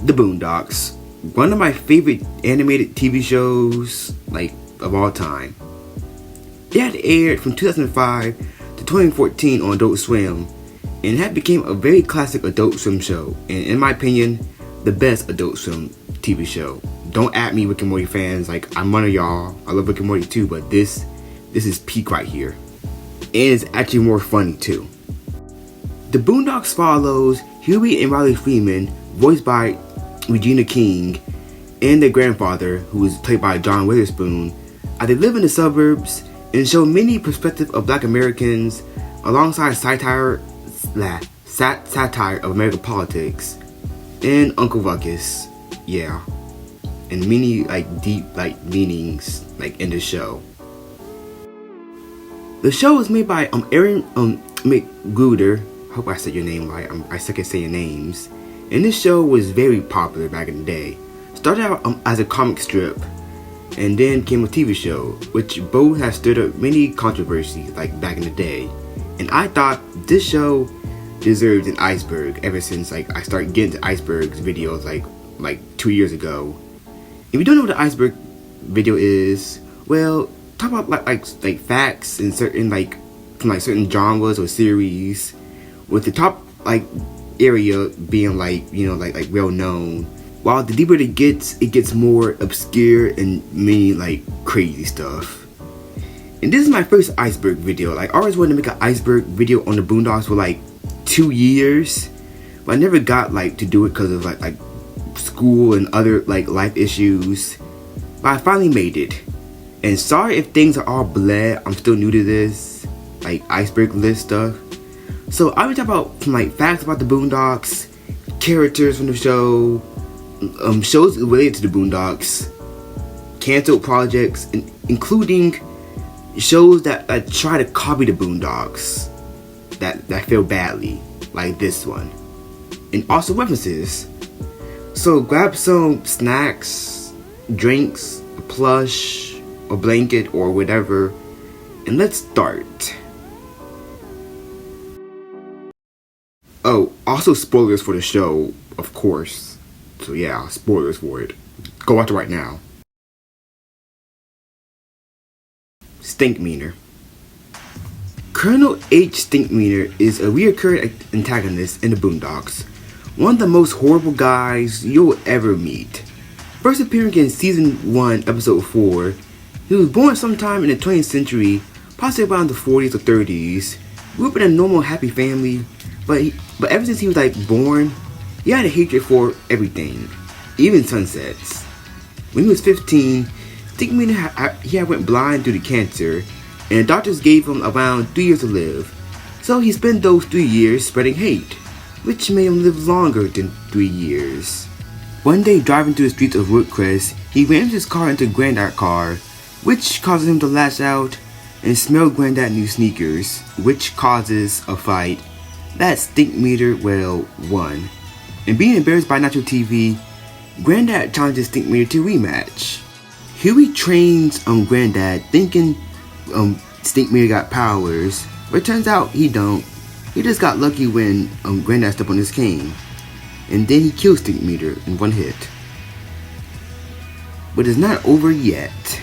The Boondocks, one of my favorite animated TV shows, of all time. It had aired from 2005 to 2014 on Adult Swim, and had became a very classic Adult Swim show, and in my opinion, the best Adult Swim TV show. Don't at me, Rick and Morty fans, I'm one of y'all. I love Rick and Morty too, but this is peak right here. And it's actually more funny too. The Boondocks follows Huey and Riley Freeman, voiced by Regina King, and their grandfather, who is played by John Witherspoon, as they live in the suburbs and show many perspectives of Black Americans alongside satire of American politics and Uncle Ruckus, and many deep meanings in the show. The show was made by Aaron McGruder. Hope I said your name right. I suck at saying names. And this show was very popular back in the day. Started out as a comic strip, and then became a TV show, which both have stirred up many controversies back in the day. And I thought this show deserved an Iceberg ever since I started getting to Iceberg's videos like 2 years ago. If you don't know what the Iceberg video is, well, talk about facts in certain from certain genres or series, with the top area being well known, while the deeper it gets more obscure and many crazy stuff. And this is my first Iceberg video. I always wanted to make an Iceberg video on the Boondocks for 2 years, but I never got to do it because of school and other life issues. But I finally made it. And sorry if things are all bleh, I'm still new to this Iceberg list stuff. So I will talk about some facts about the Boondocks, characters from the show, shows related to the Boondocks, canceled projects, including shows that try to copy the Boondocks that fail badly, like this one, and also references. So grab some snacks, drinks, a plush, a blanket, or whatever, and let's start. Oh, also spoilers for the show, of course. So yeah, spoilers for it. Go watch it right now. Stinkmeaner. Colonel H. Stinkmeaner is a recurring antagonist in the Boondocks. One of the most horrible guys you'll ever meet. First appearing in season 1, episode 4, he was born sometime in the 20th century, possibly around the 40s or 30s. Grew up in a normal, happy family, but ever since he was born, he had a hatred for everything, even sunsets. When he was 15, Stinkmeaner he went blind due to cancer, and the doctors gave him around 3 years to live. So he spent those 3 years spreading hate, which made him live longer than 3 years. One day, driving through the streets of Crest, he rammed his car into a Granddad's car, which causes him to lash out and smell Granddad's new sneakers, which causes a fight that Stinkmeaner won. And being embarrassed by national TV, Granddad challenges Stinkmeaner to rematch. Huey trains Granddad thinking Stinkmeaner got powers, but it turns out he don't. He just got lucky when Granddad stepped on his cane, and then he kills Stinkmeaner in one hit. But it's not over yet.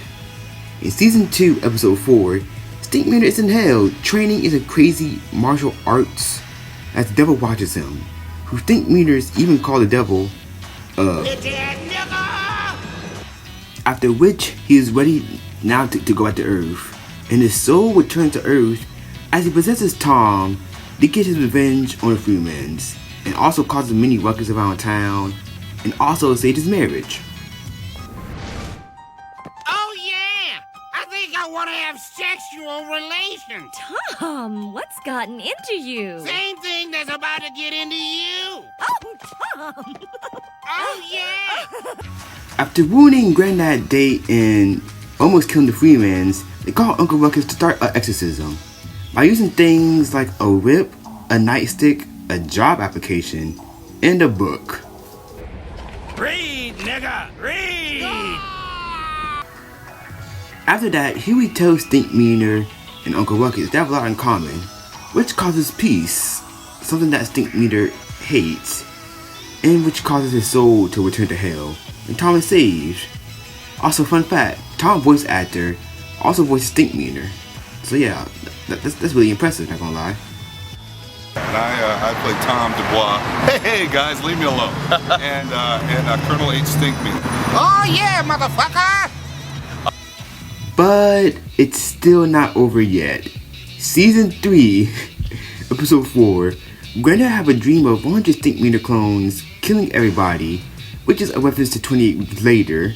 In season 2, episode 4, Stinkmeaner is in hell, training in a crazy martial arts as the devil watches him, who Stinkmeaner's even called the devil after which he is ready now to go back to Earth, and his soul returns to Earth as he possesses Tom to get his revenge on the Freemans, and also causes many ruckus around town, and also saved his marriage. Oh yeah! I think I want to have sexual relations! Tom, what's gotten into you? Same thing that's about to get into you! Oh, Tom! Oh yeah! After ruining Granddad's date and almost killing the Freemans, they call Uncle Ruckus to start an exorcism by using things like a whip, a nightstick, a job application, and a book. Read, nigga! Read! After that, Huey tells Stinkmeaner and Uncle Ruckus they have a lot in common, which causes peace, something that Stinkmeaner hates. and which causes his soul to return to hell, and Tom is saved. Also, fun fact, Tom voice actor also voiced Stinkmeaner. So yeah, that's really impressive, not gonna lie. And I play Tom Dubois. Hey guys, leave me alone. and Colonel H. Stinkmeaner. Oh yeah, motherfucker! But it's still not over yet. Season 3, episode 4, Granddad have a dream of 100 Stinkmeaner clones killing everybody, which is a reference to 28 weeks later.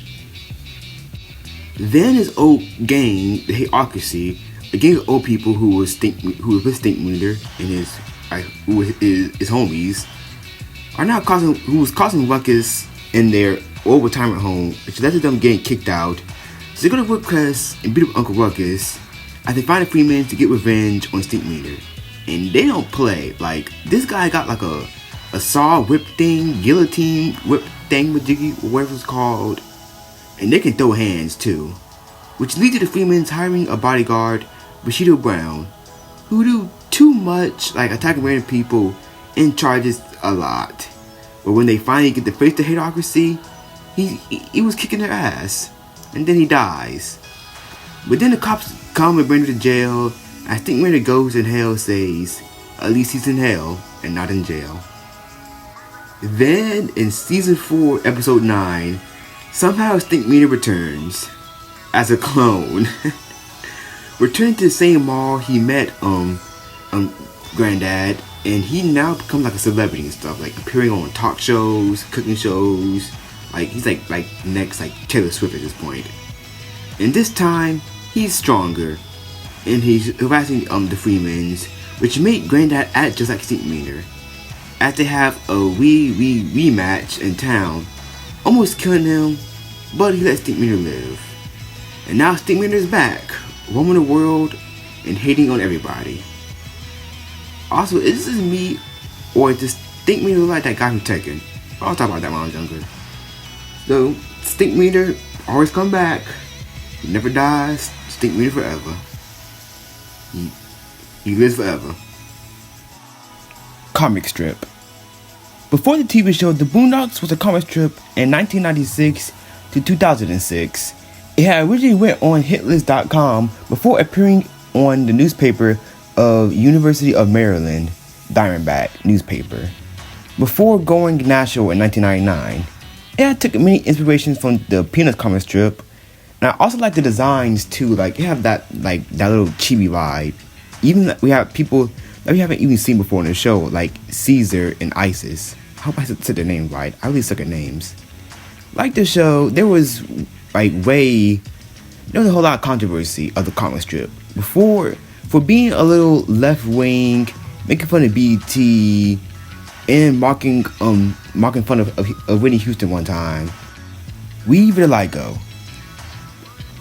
Then his old gang, the Hayocracy, a gang of old people who was with Stinkmeaner and his homies, are now causing ruckus in their old retirement home, which led to them getting kicked out. So they go to work Crest and beat up Uncle Ruckus as they find a freeman to get revenge on Stinkmeaner. And they don't play. Like, this guy got like a saw whip thing, guillotine whip thing, whatever it's called. And they can throw hands too. Which leads to the freemans hiring a bodyguard, Bushido Brown, who do too much, like attacking random people and charges a lot. But when they finally get to face the Hayocracy, he was kicking their ass. And then he dies. But then the cops come and bring him to jail. I think when the ghost in hell says, at least he's in hell and not in jail. Then in season 4, episode 9, somehow Stinkmeaner returns as a clone. Returning to the same mall he met Granddad, and he now becomes like a celebrity and stuff, like appearing on talk shows, cooking shows. Like he's like next like Taylor Swift at this point. And this time he's stronger, and he's harassing the Freemans, which made Granddad act just like Stinkmeaner. As they have a rematch in town, almost killing him, but he lets Stinkmeaner live. And now Stinkmeaner is back, roaming the world and hating on everybody. Also, is this me, or does Stinkmeaner like that guy from Tekken? I'll talk about that when I was younger. So, Stinkmeaner always come back. He never dies. Stinkmeaner forever. He lives forever. Comic strip. Before the TV show, The Boondocks was a comic strip in 1996 to 2006. It had originally went on hitlist.com before appearing on the newspaper of University of Maryland, Diamondback newspaper, before going national in 1999. And I took many inspirations from the Peanuts comic strip, and I also like the designs too. Like they have that little chibi vibe. Even we have people that we haven't even seen before in the show, like Caesar and Isis. I hope I said their name right. I really suck at names. Like the show, there was a whole lot of controversy of the comic strip before for being a little left wing, making fun of BT, and mocking fun of Whitney Houston one time. Weed vitiligo.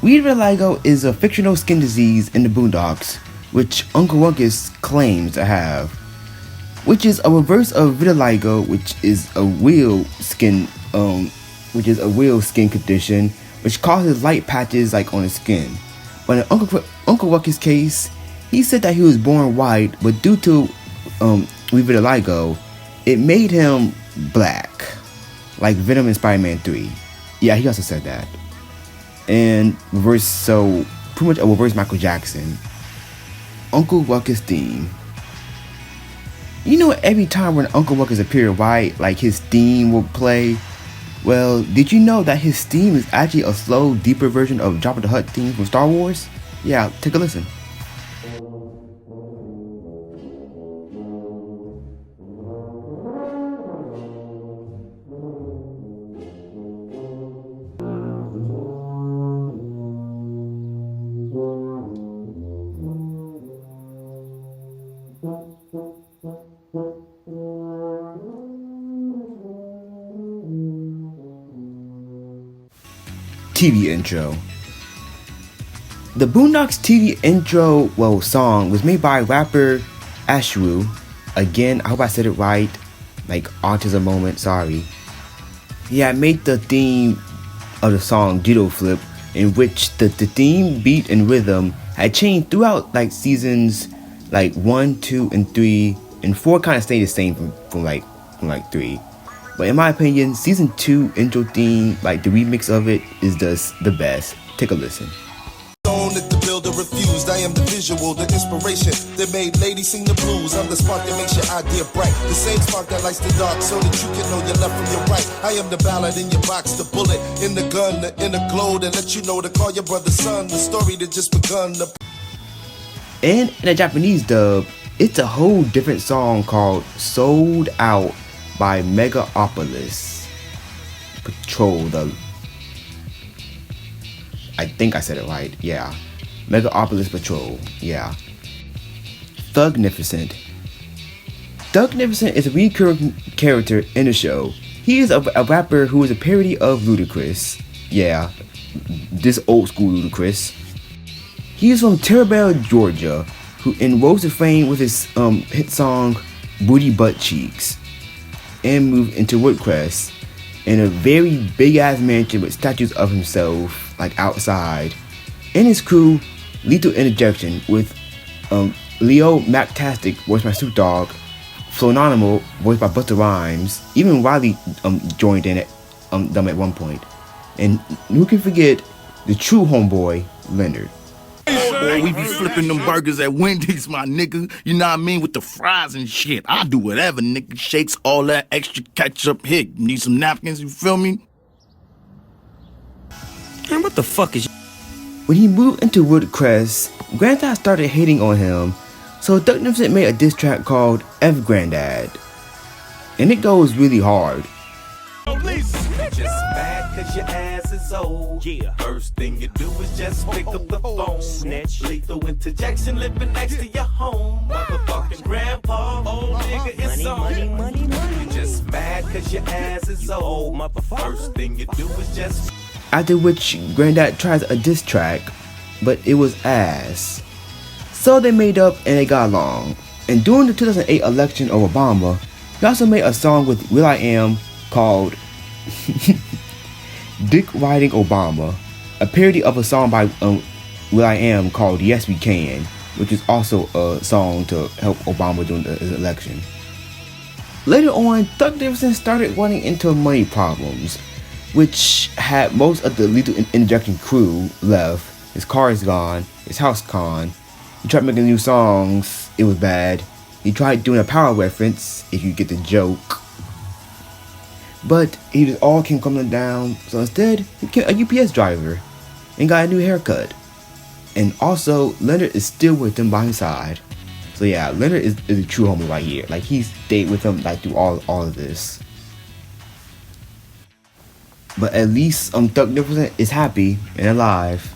Weed vitiligo is a fictional skin disease in the Boondocks, which Uncle Ruckus claims to have, which is a reverse of vitiligo, which is a real skin condition, which causes light patches like on his skin. But in Uncle Ruckus' case, he said that he was born white, but due to vitiligo, it made him black, like Venom in Spider-Man 3. Yeah, he also said that. And pretty much a reverse Michael Jackson. Uncle Ruckus theme. You know, every time when Uncle Ruckus appeared, right, like his theme will play. Well, did you know that his theme is actually a slow, deeper version of Jabba the Hutt theme from Star Wars? Yeah, take a listen. TV intro. The Boondocks TV intro, song was made by rapper Ashwu. Again, I hope I said it right. Like autism moment, sorry. Yeah, I made the theme of the song Judo Flip, in which the theme, beat, and rhythm had changed throughout like seasons 1, 2, and 3, and 4 kind of stayed the same from 3. But in my opinion, season 2 intro theme, like the remix of it, is just the best. Take a listen. If the builder refused, I am the visual, the inspiration that made ladies sing the blues. I'm the spark that makes your idea bright, the same spark that lights the dark, so that you can know your left from your right. I am the ballad in your box, the bullet in the gun, the inner glow that let you know to call your brother son. The story that just begun. And in a Japanese dub, it's a whole different song called "Sold Out" by Megaopolis Patrol. I think I said it right, yeah. Megaopolis Patrol, yeah. Thugnificent. Thugnificent is a recurring character in the show. He is a rapper who is a parody of Ludacris. Yeah, this old school Ludacris. He is from Terrebonne, Georgia, who rose to fame with his hit song Booty Butt Cheeks, and moved into Woodcrest in a very big ass mansion with statues of himself like outside, and his crew, Lethal Interjection, with Leo Mactastic, voiced by Snoop Dogg, Flononimal, voiced by Busta Rhymes, even Wiley joined in them at one point. And who can forget the true homeboy, Leonard. Boy, we be flipping them burgers at Wendy's, my nigga. You know what I mean? With the fries and shit. I do whatever, nigga. Shakes, all that extra ketchup. Here, you need some napkins, you feel me? Man, what the fuck is... When he moved into Woodcrest, Granddad started hating on him, so Thugnificent made a diss track called F Granddad. And it goes really hard. Just mad cause your ass is old. Yeah. First thing you do is just pick up the phone. Snitch. Lethal interjection living next to your home. Motherfucking grandpa, old nigga, it's on. Money. You just mad cause your ass is old. Motherfucker. First thing you do is just... After which, Granddad tries a diss track, but it was ass. So they made up and they got along. And during the 2008 election of Obama, he also made a song with will.i.am called Dick Riding Obama, a parody of a song by will.i.am called Yes We Can, which is also a song to help Obama during the election. Later on, Thugnificent started running into money problems, which had most of the Lethal Interjection crew left. His car is gone, his house gone. He tried making new songs, it was bad. He tried doing a power reference, if you get the joke. But he just all came coming down, so instead, he became a UPS driver and got a new haircut. And also, Leonard is still with him by his side. So yeah, Leonard is a true homie right here. Like, he stayed with him like through all of this. But at least Thugnificent is happy and alive.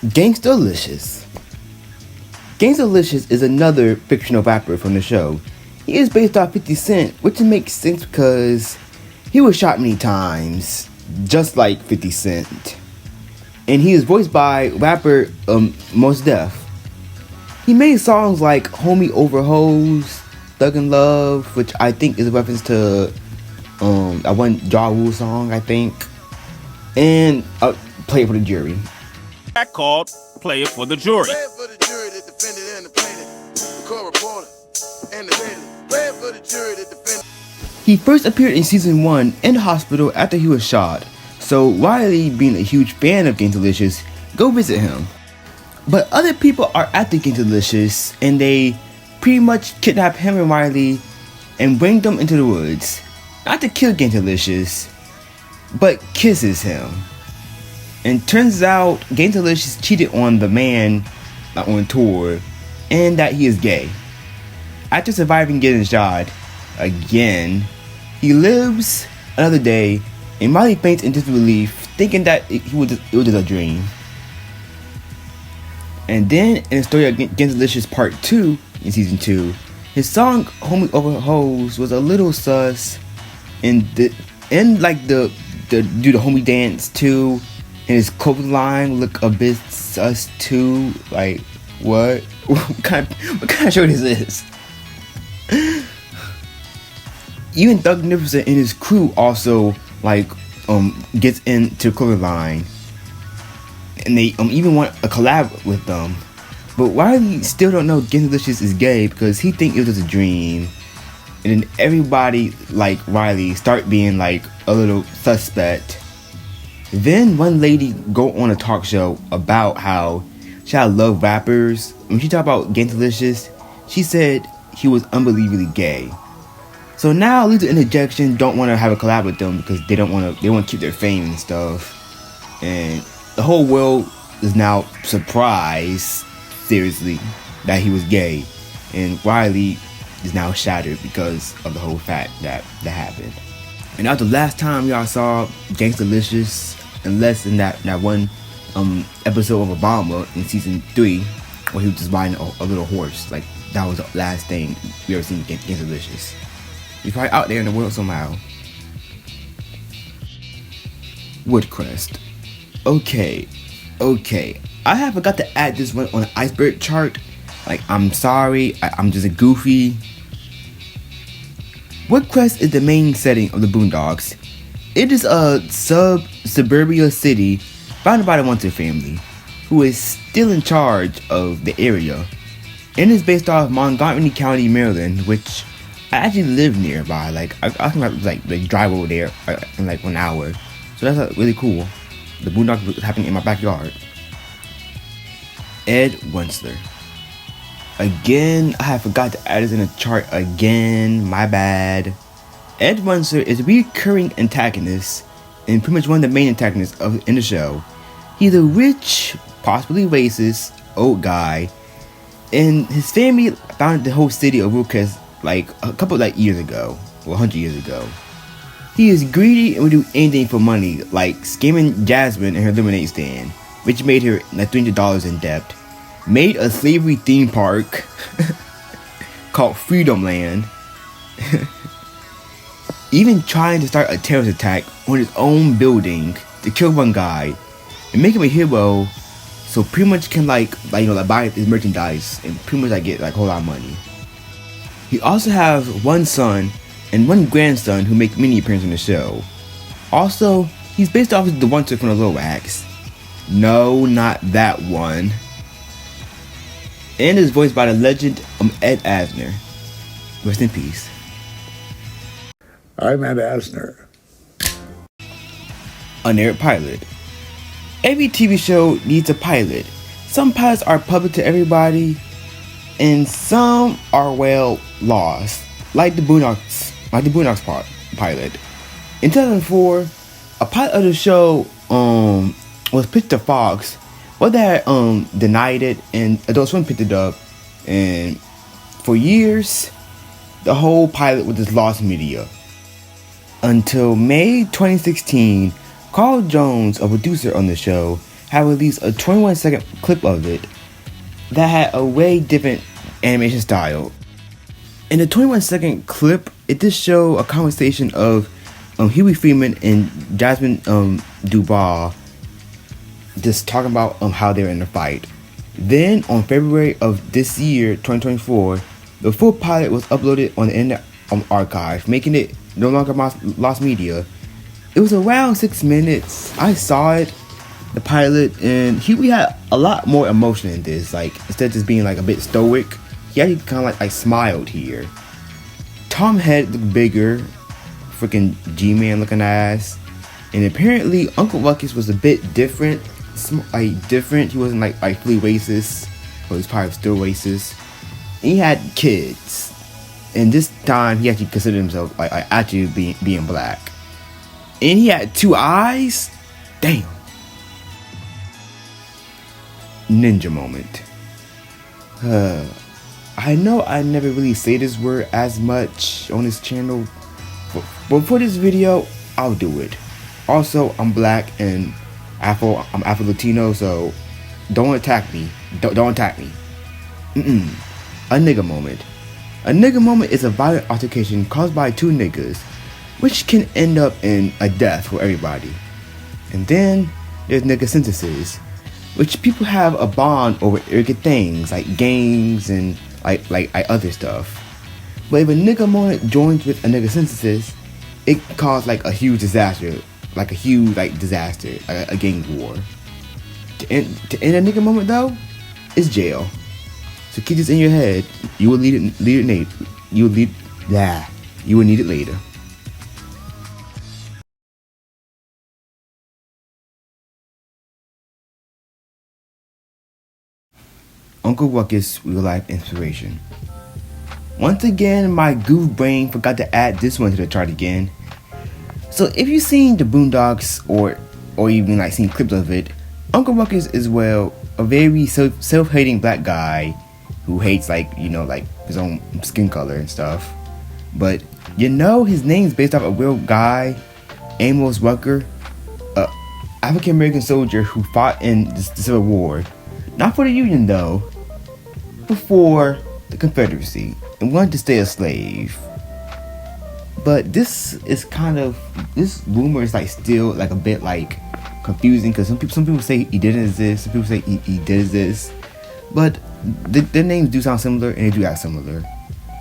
Gangstalicious. Gangstalicious is another fictional rapper from the show. He is based off 50 Cent, which makes sense because he was shot many times, just like 50 Cent. And he is voiced by rapper Mos Def. He made songs like Homie Over Hoes, Thug in Love, which I think is a reference to that one Ja Rule song, I think. And Play It For The Jury. That called Play It For The Jury. Play it for the jury, the defendant and the plaintiff, the court reporter and the plaintiff. Play it for the jury, the defendant. He first appeared in season 1 in the hospital after he was shot. So Wiley, being a huge fan of Gangstalicious, go visit him. But other people are after Gangstalicious, and they pretty much kidnap him and Wiley and bring them into the woods. Not to kill Gangstalicious, but kisses him. And turns out Gangstalicious cheated on the man on tour, and that he is gay. After surviving getting shot again, he lives another day, and Miley faints in disbelief, thinking that it was just a dream. And then in the story of Gangstalicious Part 2 in season 2, his song "Homie Over Hoes" was a little sus, and do the homie dance too, and his clothing line look a bit sus too. Like, what? What kind of show is this? Even Thugnificent and his crew also gets into clothing line, and they even want a collab with them. But Wiley still don't know Gangstalicious is gay because he think it was a dream. and then everybody like Riley start being like a little suspect. Then one lady go on a talk show about how she love rappers. When she talked about Gantalicious, she said he was unbelievably gay. So now Lethal Interjection don't want to have a collab with them because they want to keep their fame and stuff. And the whole world is now surprised, seriously, that he was gay. And Riley is now shattered because of the whole fact that happened. And that was the last time y'all saw Gantalicious, unless in that one episode of Obama in season 3, where he was just riding a little horse. Like, that was the last thing we ever seen Gantalicious. He's probably out there in the world somehow. Woodcrest. Okay. I have forgot to add this one on the Iceberg chart. Like, I'm sorry, I'm just a goofy. Woodcrest is the main setting of the Boondocks. It is a suburbia city founded by the Munster family, who is still in charge of the area. And is based off Montgomery County, Maryland, which I actually live nearby. Like, I can like drive over there in like 1 hour. So that's really cool. The Boondocks was happening in my backyard. Ed Wensler. Again, I have forgot to add this in the chart again. My bad. Ed Wensler is a recurring antagonist and pretty much one of the main antagonists in the show. He's a rich, possibly racist, old guy, and his family founded the whole city of Ruckus like a couple years ago, or 100 years ago. He is greedy and would do anything for money, like scamming Jasmine and her lemonade stand, which made her like $300 in debt. Made a slavery theme park called Freedom Land. Even trying to start a terrorist attack on his own building to kill one guy and make him a hero, so pretty much can like buy his merchandise and pretty much get like a whole lot of money. He also has one son and one grandson who make mini appearances in the show. Also, he's based off of the one from the Lorax. No, not that one. And is voiced by the legend Ed Asner. Rest in peace. I'm Ed Asner. Unaired pilot. Every TV show needs a pilot. Some pilots are public to everybody, and some are lost. Like the Boondocks pilot. In 2004, a pilot of the show was pitched to Fox, but they denied it, and Adult Swim picked it up, and for years, the whole pilot was just lost media. Until May 2016, Carl Jones, a producer on the show, had released a 21-second clip of it that had a way different animation style. In the 21-second clip, it did show a conversation of Huey Freeman and Jasmine Dubois just talking about how they were in the fight. Then on February of this year, 2024, the full pilot was uploaded on the Internet Archive, making it no longer lost media. It was around 6 minutes. I saw it, the pilot, and Huey had a lot more emotion in this. Like, instead of just being like a bit stoic, he actually kind of like smiled here. Tom head looked bigger, freaking G-Man looking ass, and apparently Uncle Ruckus was a bit different. He wasn't like fully racist, or he's probably still racist. And he had kids, and this time he actually considered himself like actually being black. And he had 2 eyes. Damn. Ninja moment. I know I never really say this word as much on this channel, but for this video, I'll do it. Also, I'm black and I'm Afro-Latino, so don't attack me. Don't attack me. A nigga moment. A nigga moment is a violent altercation caused by 2 niggas, which can end up in a death for everybody. And then there's nigga synthesis, which people have a bond over arrogant things like gangs and like other stuff. But if a nigga moment joins with a nigga synthesis, it causes like a huge disaster, like a gang war. To end a nigga moment though, is jail. So keep this in your head. You will lead Blah. You will need it later. Uncle Ruckus real life inspiration. Once again, my goof brain forgot to add this one to the chart again. So if you've seen the Boondocks or even like seen clips of it, Uncle Ruckus is, well, a very self-hating black guy who hates like his own skin color and stuff. But his name's based off a real guy, Amos Rucker, a African American soldier who fought in the Civil War. Not for the Union though, but for the Confederacy, and wanted to stay a slave. But this rumor is like still like a bit like confusing, because some people say he didn't exist, some people say he did exist, but their names do sound similar and they do act similar.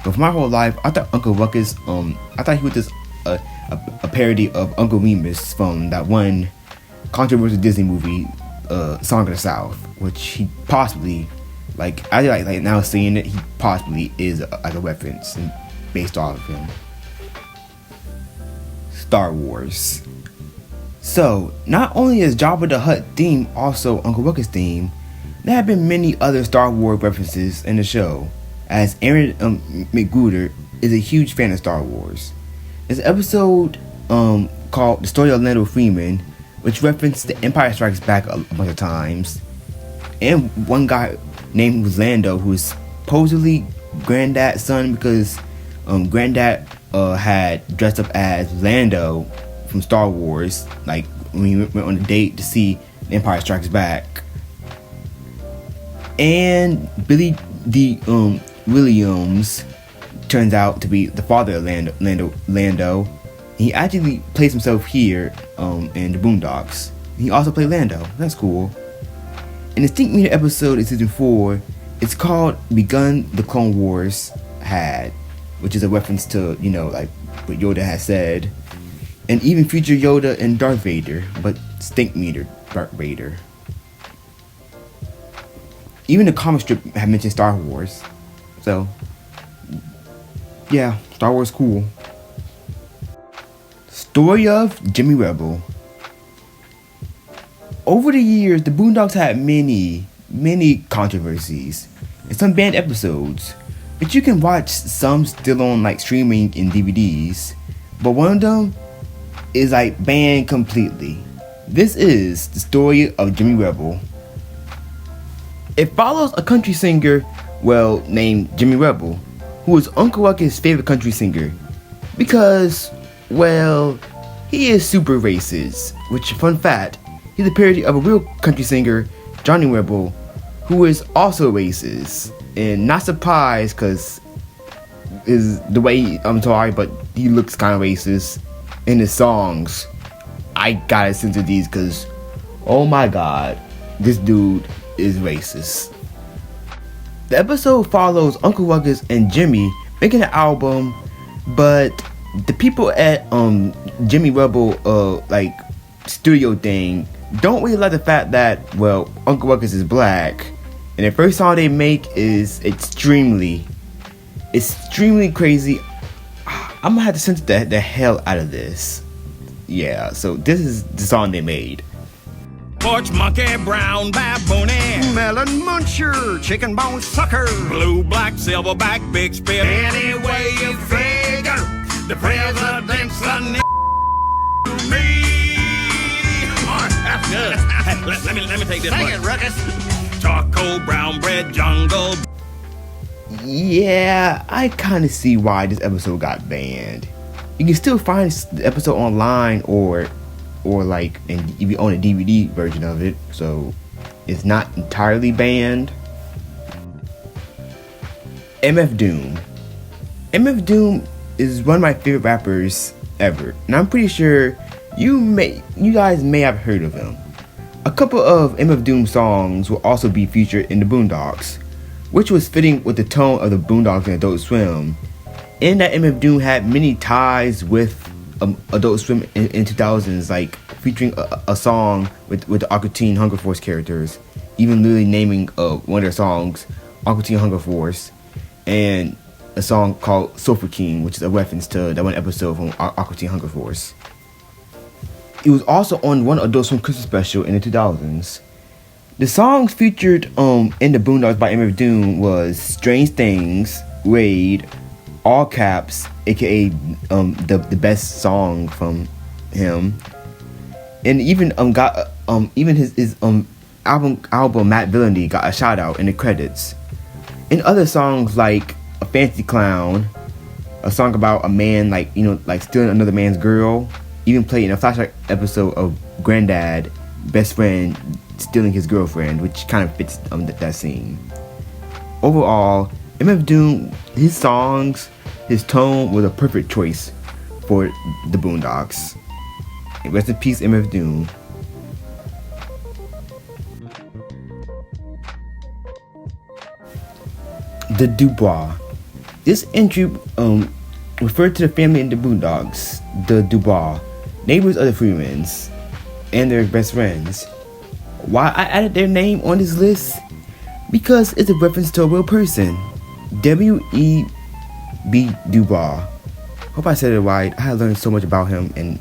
But for my whole life, I thought Uncle Ruckus, I thought he was just a parody of Uncle Remus from that one controversial Disney movie, Song of the South, which he possibly, like now seeing it, he possibly is like a reference and based off of him. Star Wars. So, not only is Jabba the Hutt theme also Uncle Ruckus theme, there have been many other Star Wars references in the show, as Aaron McGruder is a huge fan of Star Wars. There's an episode called The Story of Lando Freeman, which referenced The Empire Strikes Back a bunch of times, and one guy named Lando, who is supposedly Granddad's son, because Granddad had dressed up as Lando from Star Wars, like when he went on a date to see The Empire Strikes Back. And Billy D. Williams turns out to be the father of Lando. He actually plays himself here in the Boondocks. He also played Lando. That's cool. In the Stink Meter episode in season 4, it's called Begun the Clone Wars Had, which is a reference to, like what Yoda has said. And even feature Yoda and Darth Vader, but Stink Meter Darth Vader. Even the comic strip had mentioned Star Wars. So, yeah, Star Wars cool. Story of Jimmy Rebel. Over the years, the Boondocks had many controversies and some banned episodes, but you can watch some still on like streaming and DVDs. But one of them is like banned completely. This is the story of Jimmy Rebel. It follows a country singer, named Jimmy Rebel, who is Uncle Ruckus' favorite country singer, because, he is super racist, which, fun fact, he's a parody of a real country singer, Johnny Rebel, who is also racist, and not surprised, because the way, I'm sorry, but he looks kind of racist in his songs. I gotta censor these, because, oh my god, this dude is racist. The episode follows Uncle Ruckus and Jimmy making an album, but the people at Jimmy Rebel studio thing don't really like the fact that Uncle Ruckus is black, and the first song they make is extremely crazy. I'm gonna have to censor the hell out of this. Yeah, so this is the song they made. Porch monkey, brown baboon, Melon muncher, chicken bone sucker, blue, black, silverback, big spit. any way you figure, the president's a me. That's good. Hey, let me take this Sing one. it, Ruckus. Charcoal, brown bread, jungle. Yeah, I kind of see why this episode got banned. You can still find the episode online or if you own a DVD version of it, so it's not entirely banned. MF Doom. MF Doom is one of my favorite rappers ever, and I'm pretty sure you guys may have heard of him. A couple of MF Doom songs will also be featured in the Boondocks, which was fitting with the tone of the Boondocks and Adult Swim, in that MF Doom had many ties with Adult Swim in 2000s, like featuring a song with the Aqua Teen Hunger Force characters, even literally naming one of their songs Aqua Teen Hunger Force, and a song called Sulfur King, which is a reference to that one episode from Aqua Teen Hunger Force. It was also on one Adult Swim Christmas special in the 2000s. The songs featured in the Boondocks by MF Doom was Strange Things, Raid, All Caps, aka the best song from him, and even got even his album Matt Villainy got a shout out in the credits. And other songs like A Fancy Clown, a song about a man like stealing another man's girl, even played in a flashback episode of Granddad, best friend stealing his girlfriend, which kind of fits that scene. Overall, MF Doom, his songs, his tone was a perfect choice for the Boondocks. And rest in peace, MF Doom. The Dubois. This entry referred to the family in the Boondocks, the Dubois, neighbors of the Freemans, and their best friends. Why I added their name on this list? Because it's a reference to a real person, W.E.B. Dubois. Hope I said it right. I had learned so much about him in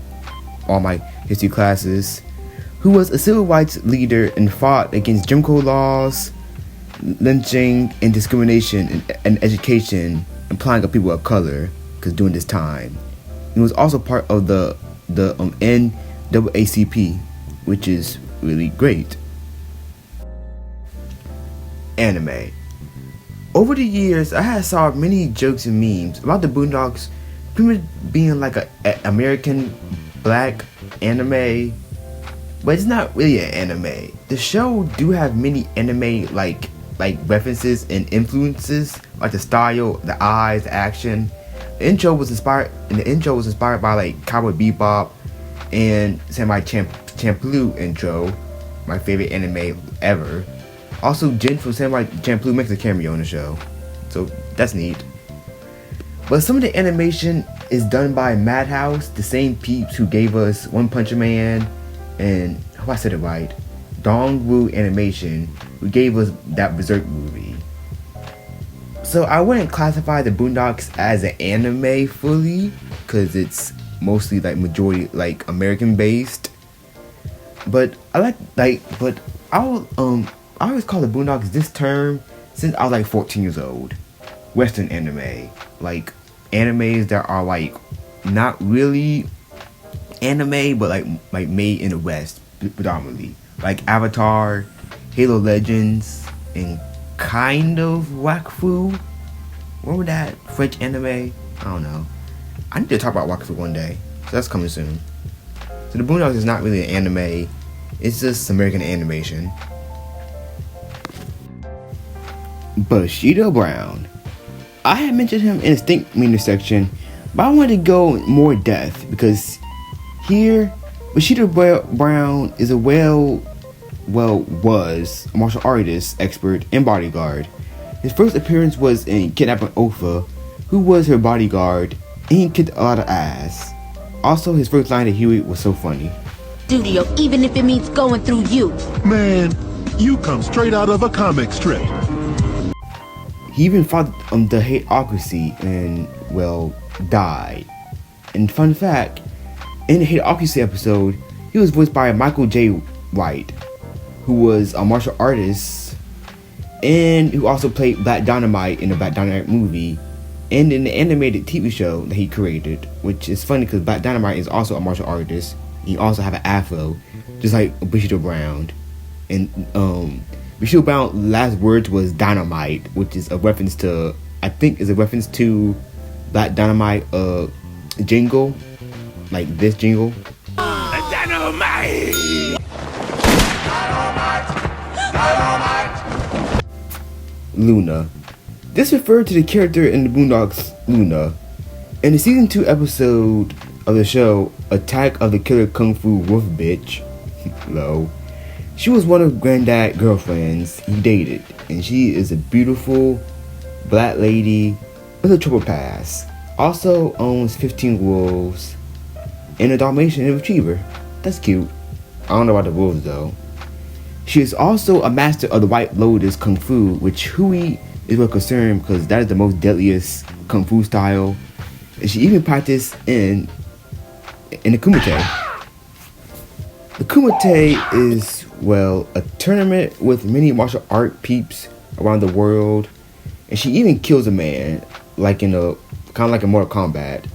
all my history classes. Who was a civil rights leader and fought against Jim Crow laws, lynching, and discrimination in education, implying of people of color, because during this time. He was also part of the NAACP, which is really great. Anime. Over the years, I have saw many jokes and memes about the Boondocks pretty much being like a American black anime, but it's not really an anime. The show do have many anime like references and influences, like the style, the eyes, the action. The intro was inspired by like Cowboy Bebop and Samurai Champloo intro, my favorite anime ever. Also, Jin from Samurai Champloo makes a cameo in the show, so that's neat. But some of the animation is done by Madhouse, the same peeps who gave us One Punch Man and, I hope I said it right, Dongwoo Animation, who gave us that Berserk movie. So I wouldn't classify the Boondocks as an anime fully, because it's mostly like majority like American based. But I always call the Boondocks this term since I was like 14 years old. Western anime, like animes that are like not really anime, but like made in the West predominantly, like Avatar, Halo Legends, and kind of Wakfu. Remember that French anime? I don't know. I need to talk about Wakfu one day, so that's coming soon. So the Boondocks is not really an anime, it's just American animation. Bushido Brown. I had mentioned him in the Stink Meaner section, but I wanted to go more depth because here, Bushido Brown is was a martial artist, expert, and bodyguard. His first appearance was in Kidnapping Ofa, who was her bodyguard, and he kicked a lot of ass. Also, his first line to Huey was so funny. Studio, even if it means going through you. Man, you come straight out of a comic strip. He even fought the Hateocracy and, died. And fun fact, in the Hateocracy episode, he was voiced by Michael J. White, who was a martial artist and who also played Black Dynamite in the Black Dynamite movie and in the animated TV show that he created, which is funny because Black Dynamite is also a martial artist. He also have an afro, just like Bushido Brown. And Bushido Brown's last words was dynamite, which is a reference to, I think is a reference to Black Dynamite jingle, like this jingle. Dynamite! Luna. This referred to the character in the Boondocks, Luna. In the season 2 episode of the show, Attack of the Killer Kung Fu Wolf Bitch, she was one of Granddad's girlfriends he dated, and she is a beautiful black lady with a triple pass. Also owns 15 wolves and a Dalmatian retriever. That's cute. I don't know about the wolves though. She is also a master of the White Lotus Kung Fu, which Huey is well concerned because that is the most deadliest kung fu style, and she even practiced in the kumite. The kumite is, well, a tournament with many martial art peeps around the world, and she even kills a man, like in a kind of like in Mortal Kombat.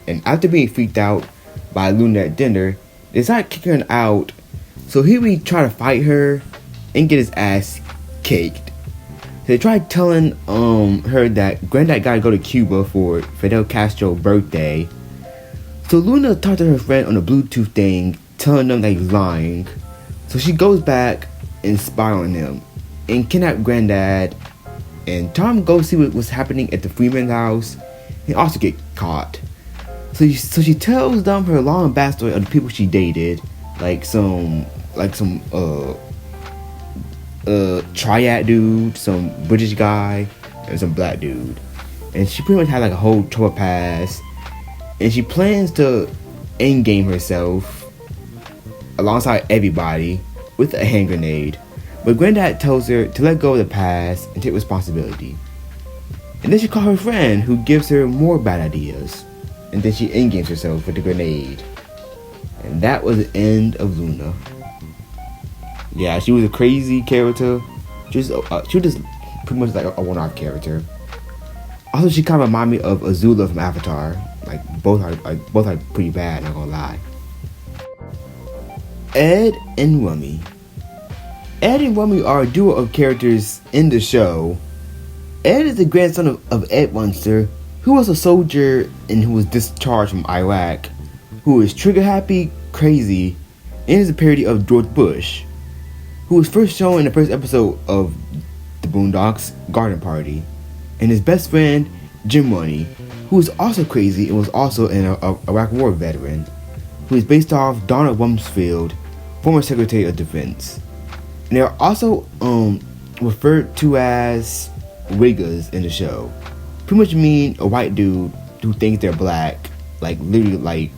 And after being freaked out by Luna at dinner, they decided kicking her out. So Huey tried to fight her and get his ass kicked. So they tried telling her that Granddad gotta go to Cuba for Fidel Castro's birthday. So Luna talked to her friend on a Bluetooth thing, telling them that he was lying. So she goes back and spy on him and kidnap Granddad. And Tom goes see what's happening at the Freeman house and also get caught. So she tells them her long backstory of the people she dated, like some triad dude, some British guy, and some black dude. And she pretty much had like a whole tour pass. And she plans to endgame herself alongside everybody with a hand grenade. But Granddad tells her to let go of the past and take responsibility. And then she calls her friend, who gives her more bad ideas. And then she endgames herself with the grenade. And that was the end of Luna. Yeah, she was a crazy character. She was just pretty much like a one-off character. Also, she kind of reminded me of Azula from Avatar. Like both are pretty bad, not gonna lie. Ed and Rummy. Ed and Rummy are a duo of characters in the show. Ed is the grandson of Ed Munster, who was a soldier and who was discharged from Iraq, who is trigger happy, crazy, and is a parody of George Bush, who was first shown in the first episode of the Boondocks Garden Party, and his best friend Jim Money, who is also crazy and was also an Iraq War veteran, who is based off Donald Rumsfeld, former Secretary of Defense. And they are also referred to as Wiggers in the show. Pretty much mean a white dude who thinks they're black, like literally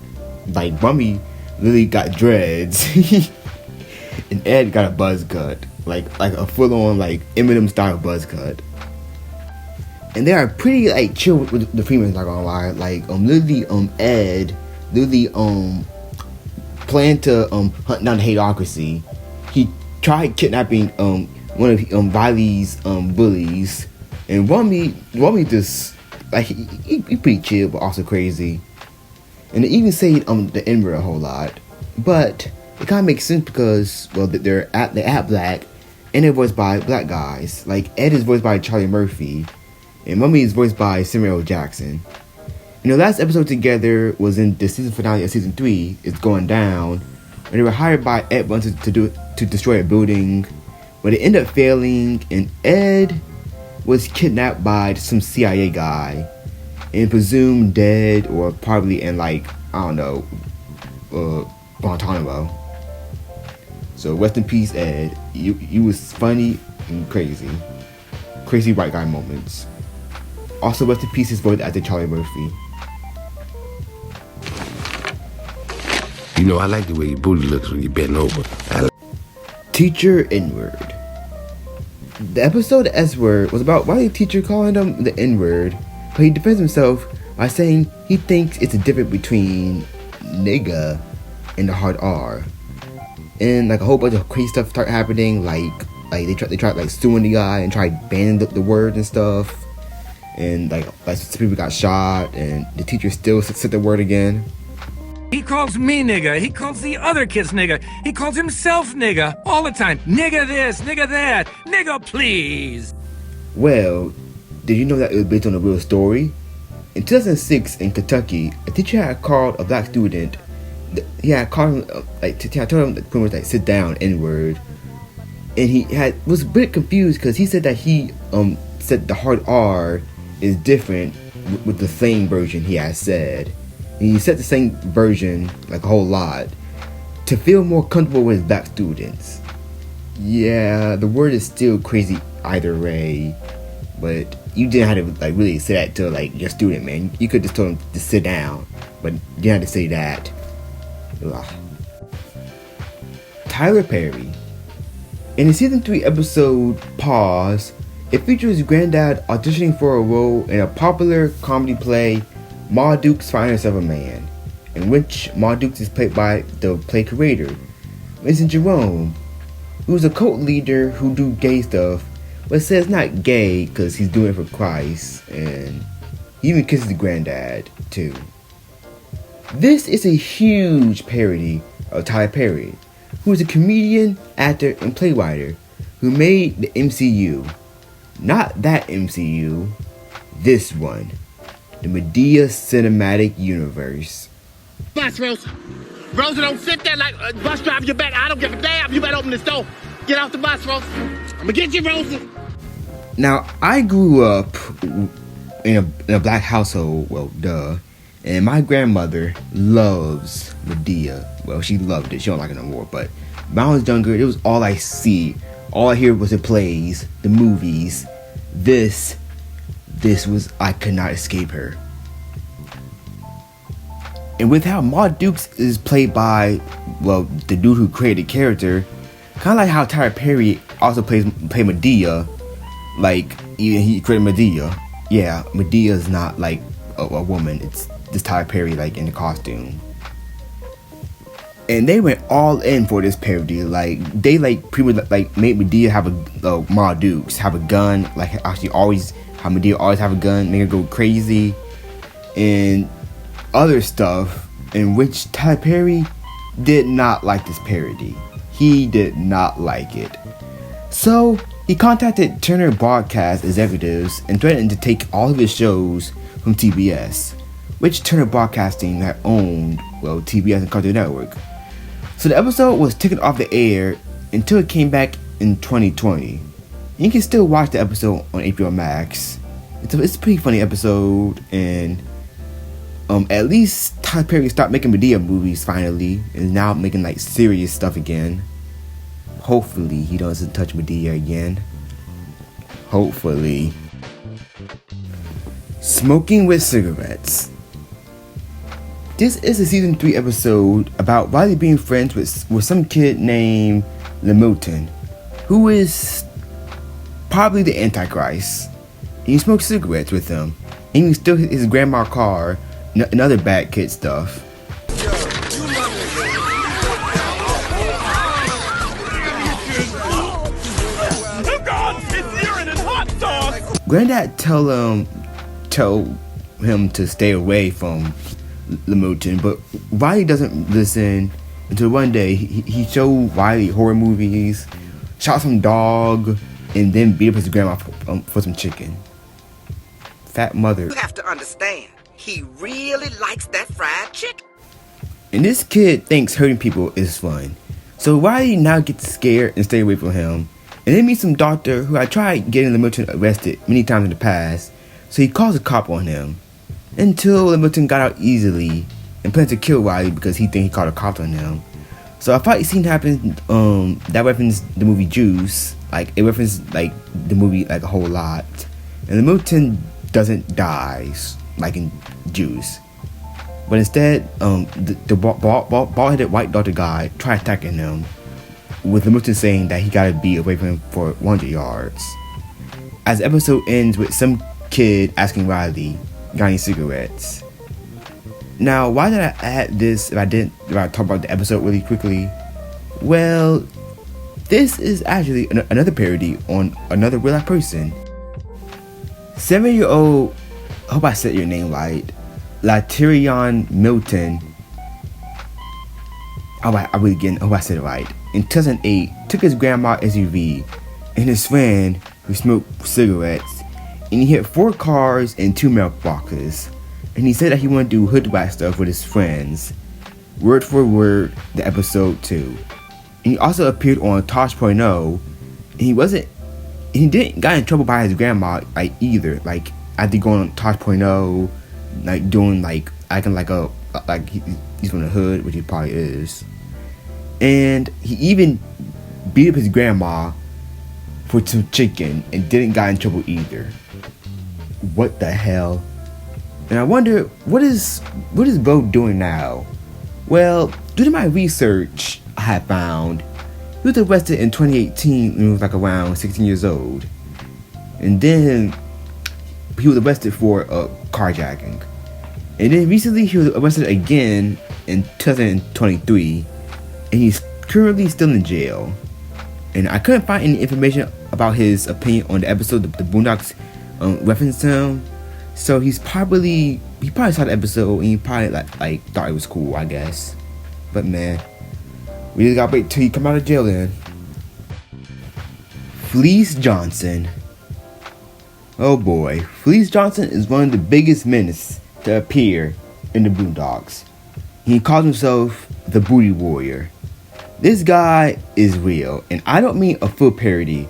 like Rummy literally got dreads, and Ed got a buzz cut, like a full on like Eminem style buzz cut. And they are pretty like chill with the Freemans, not gonna lie. Like literally Ed literally planned to hunt down the hateocracy. He tried kidnapping one of Riley's bullies. And Rummy just like he pretty chill but also crazy. And they even say the N-word a whole lot. But it kinda makes sense because they're at black and they're voiced by black guys. Like Ed is voiced by Charlie Murphy and Rummy is voiced by Samuel L. Jackson. And the last episode together was in the season finale of season 3, It's Going Down, and they were hired by Ed Bunsen to destroy a building, but it ended up failing, and Ed was kidnapped by some CIA guy and presumed dead or probably in Guantanamo. So rest in peace, Ed. You was funny and crazy white guy moments. Also rest in peace his voice actor Charlie Murphy. You know, I like the way your booty looks when you bend over. Teacher N-word. The episode The S-word was about why the teacher calling him the N-word, but he defends himself by saying he thinks it's a difference between nigga and the hard R. And like a whole bunch of crazy stuff start happening, like they tried like suing the guy and tried banning the word and stuff. And like some people got shot, and the teacher still said the word again. He calls me nigga, he calls the other kids nigga, he calls himself nigga all the time. Nigga this, nigga that, nigga please. Well, did you know that it was based on a real story? In 2006 in Kentucky, a teacher had called a black student. He had called him told him pretty much sit down N-word, and he was a bit confused because he said that he said the hard R is different with the same version he had said. And he said the same version like a whole lot to feel more comfortable with his black students. Yeah, the word is still crazy either way, but you didn't have to really say that to your student, man. You could just tell him to sit down, but you didn't have to say that. Ugh. Tyler Perry. In the season 3 episode Pause, It features Granddad auditioning for a role in a popular comedy play, Ma Dukes Find Herself a Man, in which Ma Dukes is played by the play creator, Vincent Jerome, who's a cult leader who do gay stuff, but says not gay because he's doing it for Christ, and he even kisses the Granddad too. This is a huge parody of Tyler Perry, who is a comedian, actor, and playwright who made the MCU. Not that MCU, this one, the Medea Cinematic Universe. Bus, Rosa. Rosa, don't sit there like a bus driver your back. I don't give a damn. You better open this door. Get off the bus, Rosa. I'm gonna get you, Rosa. Now, I grew up in a black household, well, duh. And my grandmother loves Medea. Well, she loved it. She don't like it no more. But when I was younger, it was all I see. All I hear was the plays, the movies. This was, I could not escape her. And with how Ma Dukes is played by, well, the dude who created the character, kind of like how Tyler Perry also played Medea. Like, he created Medea. Yeah, Medea is not like a woman. It's this Tyler Perry like in the costume. And they went all in for this parody. Like, they like pretty much like made Medea have a Ma Dukes have a gun. Like, actually always how Medea always have a gun, make her go crazy, and other stuff in which Tyler Perry did not like this parody. He did not like it. So he contacted Turner Broadcast executives and threatened to take all of his shows from TBS, which Turner Broadcasting had owned, well, TBS and Cartoon Network. So the episode was taken off the air until it came back in 2020. You can still watch the episode on HBO Max. It's a pretty funny episode, and at least Tyler Perry stopped making Medea movies finally, and is now making like serious stuff again. Hopefully he doesn't touch Medea again. Hopefully. Smoking with cigarettes. This is a season 3 episode about Riley being friends with some kid named Lemilton, who is probably the Antichrist. And he smokes cigarettes with him, and he steals his grandma's car and other bad kid stuff. Granddad tell him to stay away from Lemilton, but Riley doesn't listen until one day he showed Riley horror movies, shot some dog, and then beat up his grandma for some chicken. Fat mother. You have to understand, he really likes that fried chicken. And this kid thinks hurting people is fun. So Riley now gets scared and stays away from him. And then meets some doctor who had tried getting Lemilton arrested many times in the past, so he calls a cop on him. Until Lemilton got out easily and plans to kill Riley because he thinks he called a cop on him. So a fight scene happens that referenced the movie Juice. Like, it referenced like the movie like a whole lot. And Lemilton doesn't die like in Juice. But instead, the bald-headed white doctor guy tried attacking him, with Lemilton saying that he gotta be away from him for 100 yards. As the episode ends with some kid asking Riley, got any cigarettes? Now, why did I add this if I talk about the episode really quickly? Well, this is actually another parody on another real life person. 7-year-old, I hope I said your name right, Laterion Milton. I hope I said it right. In 2008, took his grandma SUV and his friend who smoked cigarettes, and he hit 4 cars and 2 mailboxes. And he said that he wanted to do hood rat stuff with his friends. Word for word, the episode 2. And he also appeared on Tosh.0, and he didn't got in trouble by his grandma like either. Like, after going on Tosh.0, like doing like acting like he's from the hood, which he probably is. And he even beat up his grandma for some chicken and didn't got in trouble either. What the hell? And I wonder, what is Bo doing now? Well, due to my research, I have found he was arrested in 2018 when he was like around 16 years old. And then he was arrested for carjacking. And then recently he was arrested again in 2023, and he's currently still in jail. And I couldn't find any information about his opinion on the episode the Boondocks referenced him. So he probably saw the episode and he probably like thought it was cool, I guess. But man, we just gotta wait till he come out of jail then. Fleece Johnson. Oh boy, Fleece Johnson is one of the biggest menace to appear in the Boondocks. He calls himself the Booty Warrior. This guy is real, and I don't mean a full parody.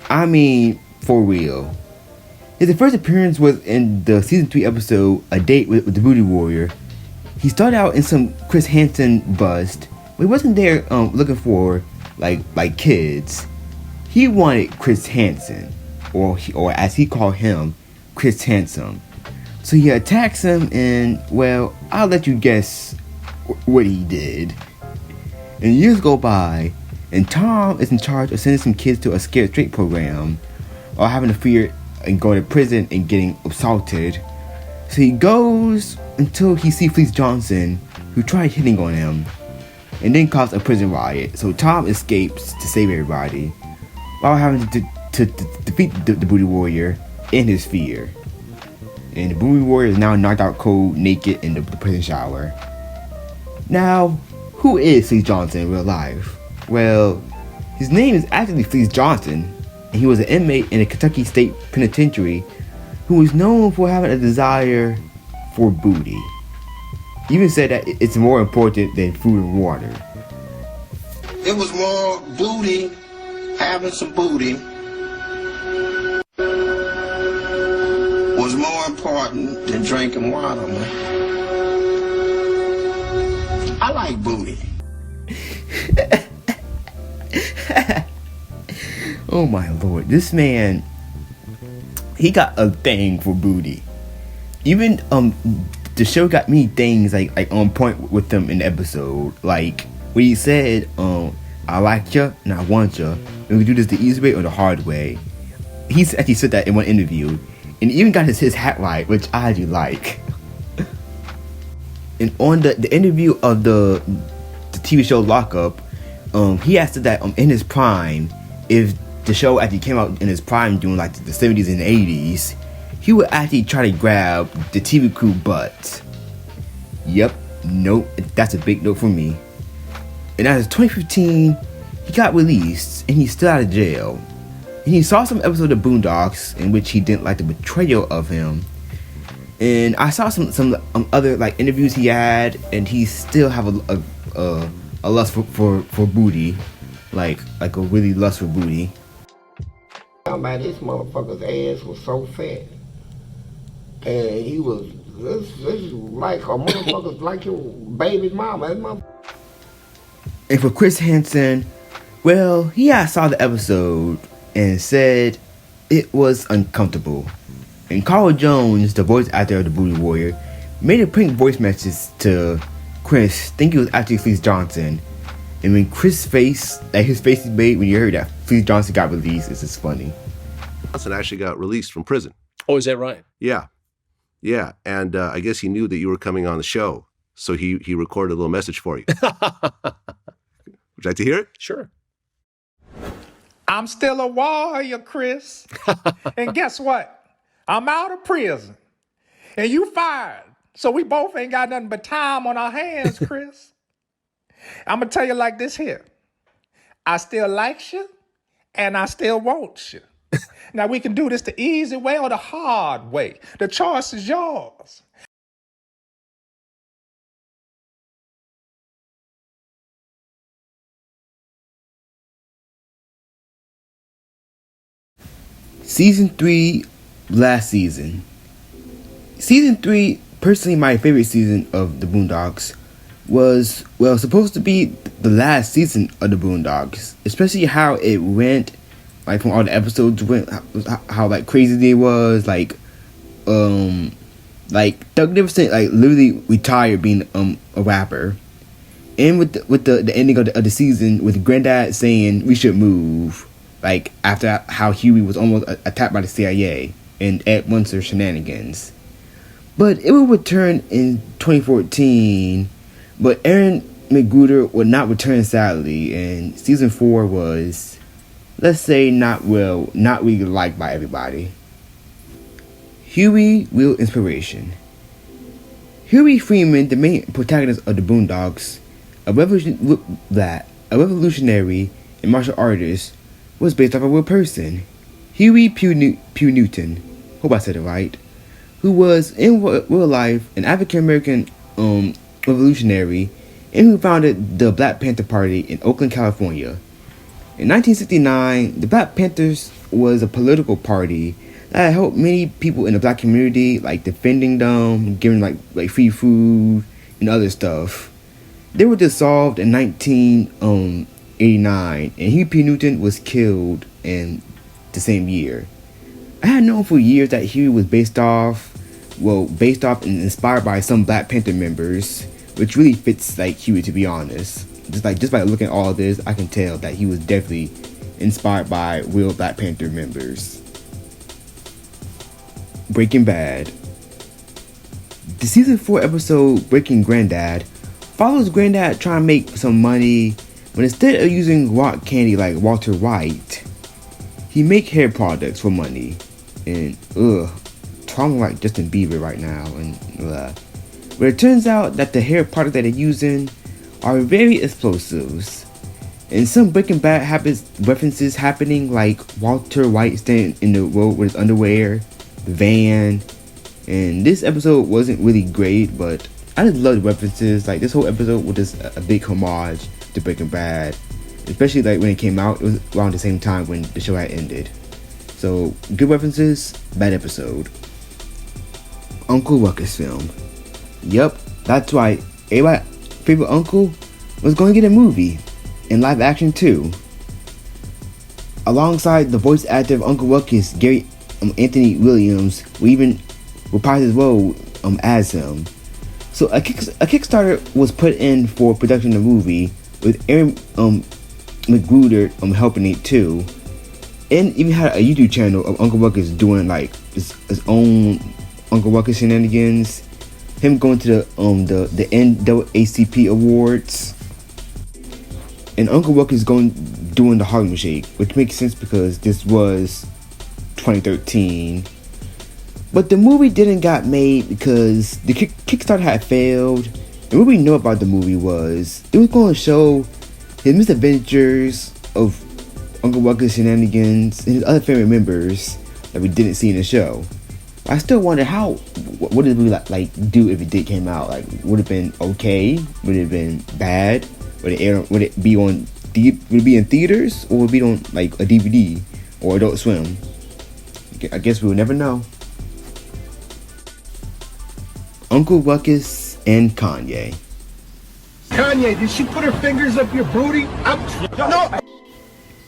I mean for real. His first appearance was in the season 3 episode A Date with the Booty Warrior. He started out in some Chris Hansen bust, but he wasn't there looking for like kids. He wanted Chris Hansen, or as he called him, Chris Handsome. So he attacks him, and well, I'll let you guess what he did. And years go by, and Tom is in charge of sending some kids to a scared straight program, or having a fear and going to prison and getting assaulted. So he goes until he sees Fleece Johnson, who tried hitting on him, and then caused a prison riot. So Tom escapes to save everybody, while having to defeat the Booty Warrior in his fear. And the Booty Warrior is now knocked out cold, naked in the prison shower. Now, who is Fleece Johnson in real life? Well, his name is actually Fleece Johnson, and he was an inmate in a Kentucky State Penitentiary who was known for having a desire for booty. He even said that it's more important than food and water. It was more booty, having some booty was more important than drinking water, man. I like booty. Oh my lord, this man, he got a thing for booty. Even the show got me things like on point with him in the episode. Like when he said, I like ya and I want ya, and we do this the easy way or the hard way. He actually said that in one interview, and even got his hat right, which I do like. And on the interview of the TV show Lockup, he asked that in his prime, if the show actually came out in his prime during like the 70s and 80s, he would actually try to grab the TV crew butt. Yep, nope, that's a big note for me. And as of 2015, he got released and he's still out of jail. And he saw some episode of Boondocks in which he didn't like the portrayal of him. And I saw some other like interviews he had, and he still have a lust for booty, like a really lust for booty. Man, this motherfucker's ass was so fat, and he was this like a motherfucker's like your baby's mama. And for Chris Hansen, well, he saw the episode and said it was uncomfortable. And Carl Jones, the voice actor of the Booty Warrior, made a prank voice message to Chris, thinking it was actually Fleece Johnson. And when Chris' face, like his face he made when you heard that Fleece Johnson got released, it's just funny. Johnson actually got released from prison. Oh, is that right? Yeah. Yeah, and I guess he knew that you were coming on the show, so he recorded a little message for you. Would you like to hear it? Sure. I'm still a warrior, Chris. And guess what? I'm out of prison. And you fired. So we both ain't got nothing but time on our hands, Chris. I'm going to tell you like this here. I still like you, and I still want you. Now, we can do this the easy way or the hard way. The choice is yours. Season 3, last season. Season 3, personally my favorite season of the Boondocks, was, well, supposed to be the last season of the Boondocks. Especially how it went, like from all the episodes went, how like crazy they was, like Doug Niverson like literally retired being a rapper. And with the ending of the season with Granddad saying we should move. like after how Huey was almost attacked by the CIA and Ed Munster's shenanigans. But it would return in 2014, but Aaron McGruder would not return sadly, and season 4 was, let's say, not really liked by everybody. Huey, real inspiration. Huey Freeman, the main protagonist of the Boondocks, a revolutionary and martial artist, was based off a real person, Huey Pugh Newton, hope I said it right, who was in real life an African American revolutionary and who founded the Black Panther Party in Oakland, California. In 1969, the Black Panthers was a political party that helped many people in the black community, like defending them, giving like free food and other stuff. They were dissolved in 1989, and Huey P. Newton was killed in the same year. I had known for years that Huey was based off and inspired by some Black Panther members, which really fits like Huey, to be honest. Just by looking at all of this, I can tell that he was definitely inspired by real Black Panther members. Breaking Bad. The season 4 episode Breaking Granddad follows Granddad trying to make some money, but instead of using rock candy like Walter White, he make hair products for money. And talking like Justin Bieber right now. But it turns out that the hair product that they're using are very explosives. And some Breaking Bad references happening, like Walter White standing in the road with his underwear, the van. And this episode wasn't really great, but I just love the references. Like, this whole episode was just a big homage to Breaking Bad. Especially like when it came out, it was around the same time when the show had ended. So, good references, bad episode. Uncle Ruckus film. Yup, that's right. Everybody's favorite uncle was going to get a movie, in live action too. Alongside the voice actor of Uncle Ruckus, Gary Anthony Williams, will even reprise his role as him. So a Kickstarter was put in for production of the movie, with Aaron McGruder helping it too, and even had a YouTube channel of Uncle Ruckus doing like his own Uncle Ruckus shenanigans. Him going to the NAACP awards, and Uncle Ruckus doing the Harlem Shake, which makes sense because this was 2013. But the movie didn't got made because the Kickstarter had failed. And what we know about the movie was it was going to show his misadventures of Uncle Ruckus shenanigans and his other family members that we didn't see in the show. I still wonder what did we like do if it did came out? Like, would it have been okay? Would it have been bad? Would it be in theaters, or would it be on like a DVD or Adult Swim? I guess we'll never know. Uncle Ruckus and Kanye. Kanye, did she put her fingers up your booty? No.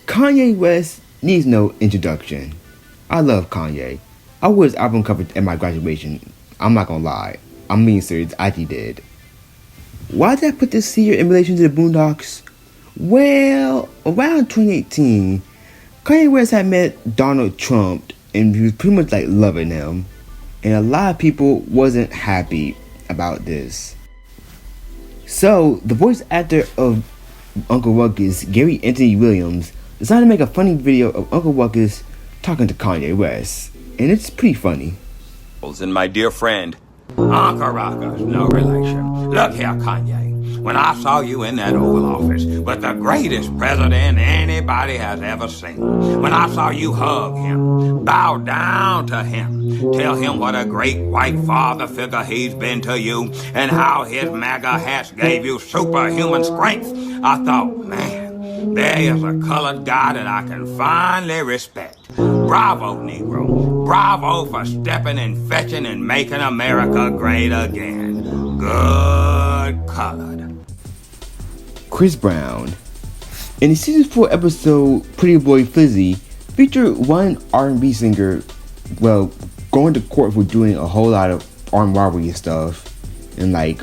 Kanye West needs no introduction. I love Kanye. I wore his album cover at my graduation. I'm not gonna lie. I'm being serious. I actually did. Why did I put this here in relation to the Boondocks? Well, around 2018, Kanye West had met Donald Trump and he was pretty much like loving him. And a lot of people wasn't happy about this. So, the voice actor of Uncle Ruckus, Gary Anthony Williams, decided to make a funny video of Uncle Ruckus talking to Kanye West. And it's pretty funny. And my dear friend, Uncle Ruckus, no relation. Look here, Kanye. When I saw you in that Oval Office with the greatest president anybody has ever seen, when I saw you hug him, bow down to him, tell him what a great white father figure he's been to you, and how his MAGA hats gave you superhuman strength, I thought, man, there is a colored guy that I can finally respect. Bravo, Negro. Bravo for stepping and fetching and making America great again. Good colored. Chris Brown. In the season 4 episode Pretty Boy Flizzy, featured one R&B singer, going to court for doing a whole lot of armed robbery stuff and like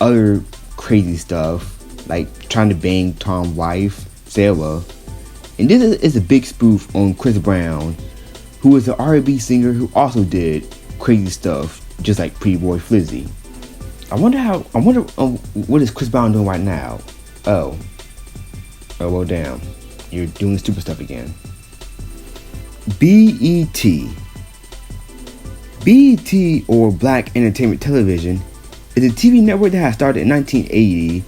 other crazy stuff, like trying to bang Tom's wife, Sarah. And this is a big spoof on Chris Brown, who is an R&B singer who also did crazy stuff, just like Pretty Boy Flizzy. I wonder what is Chris Brown doing right now? Oh well, damn, you're doing stupid stuff again. BET, or Black Entertainment Television, is a TV network that has started in 1980,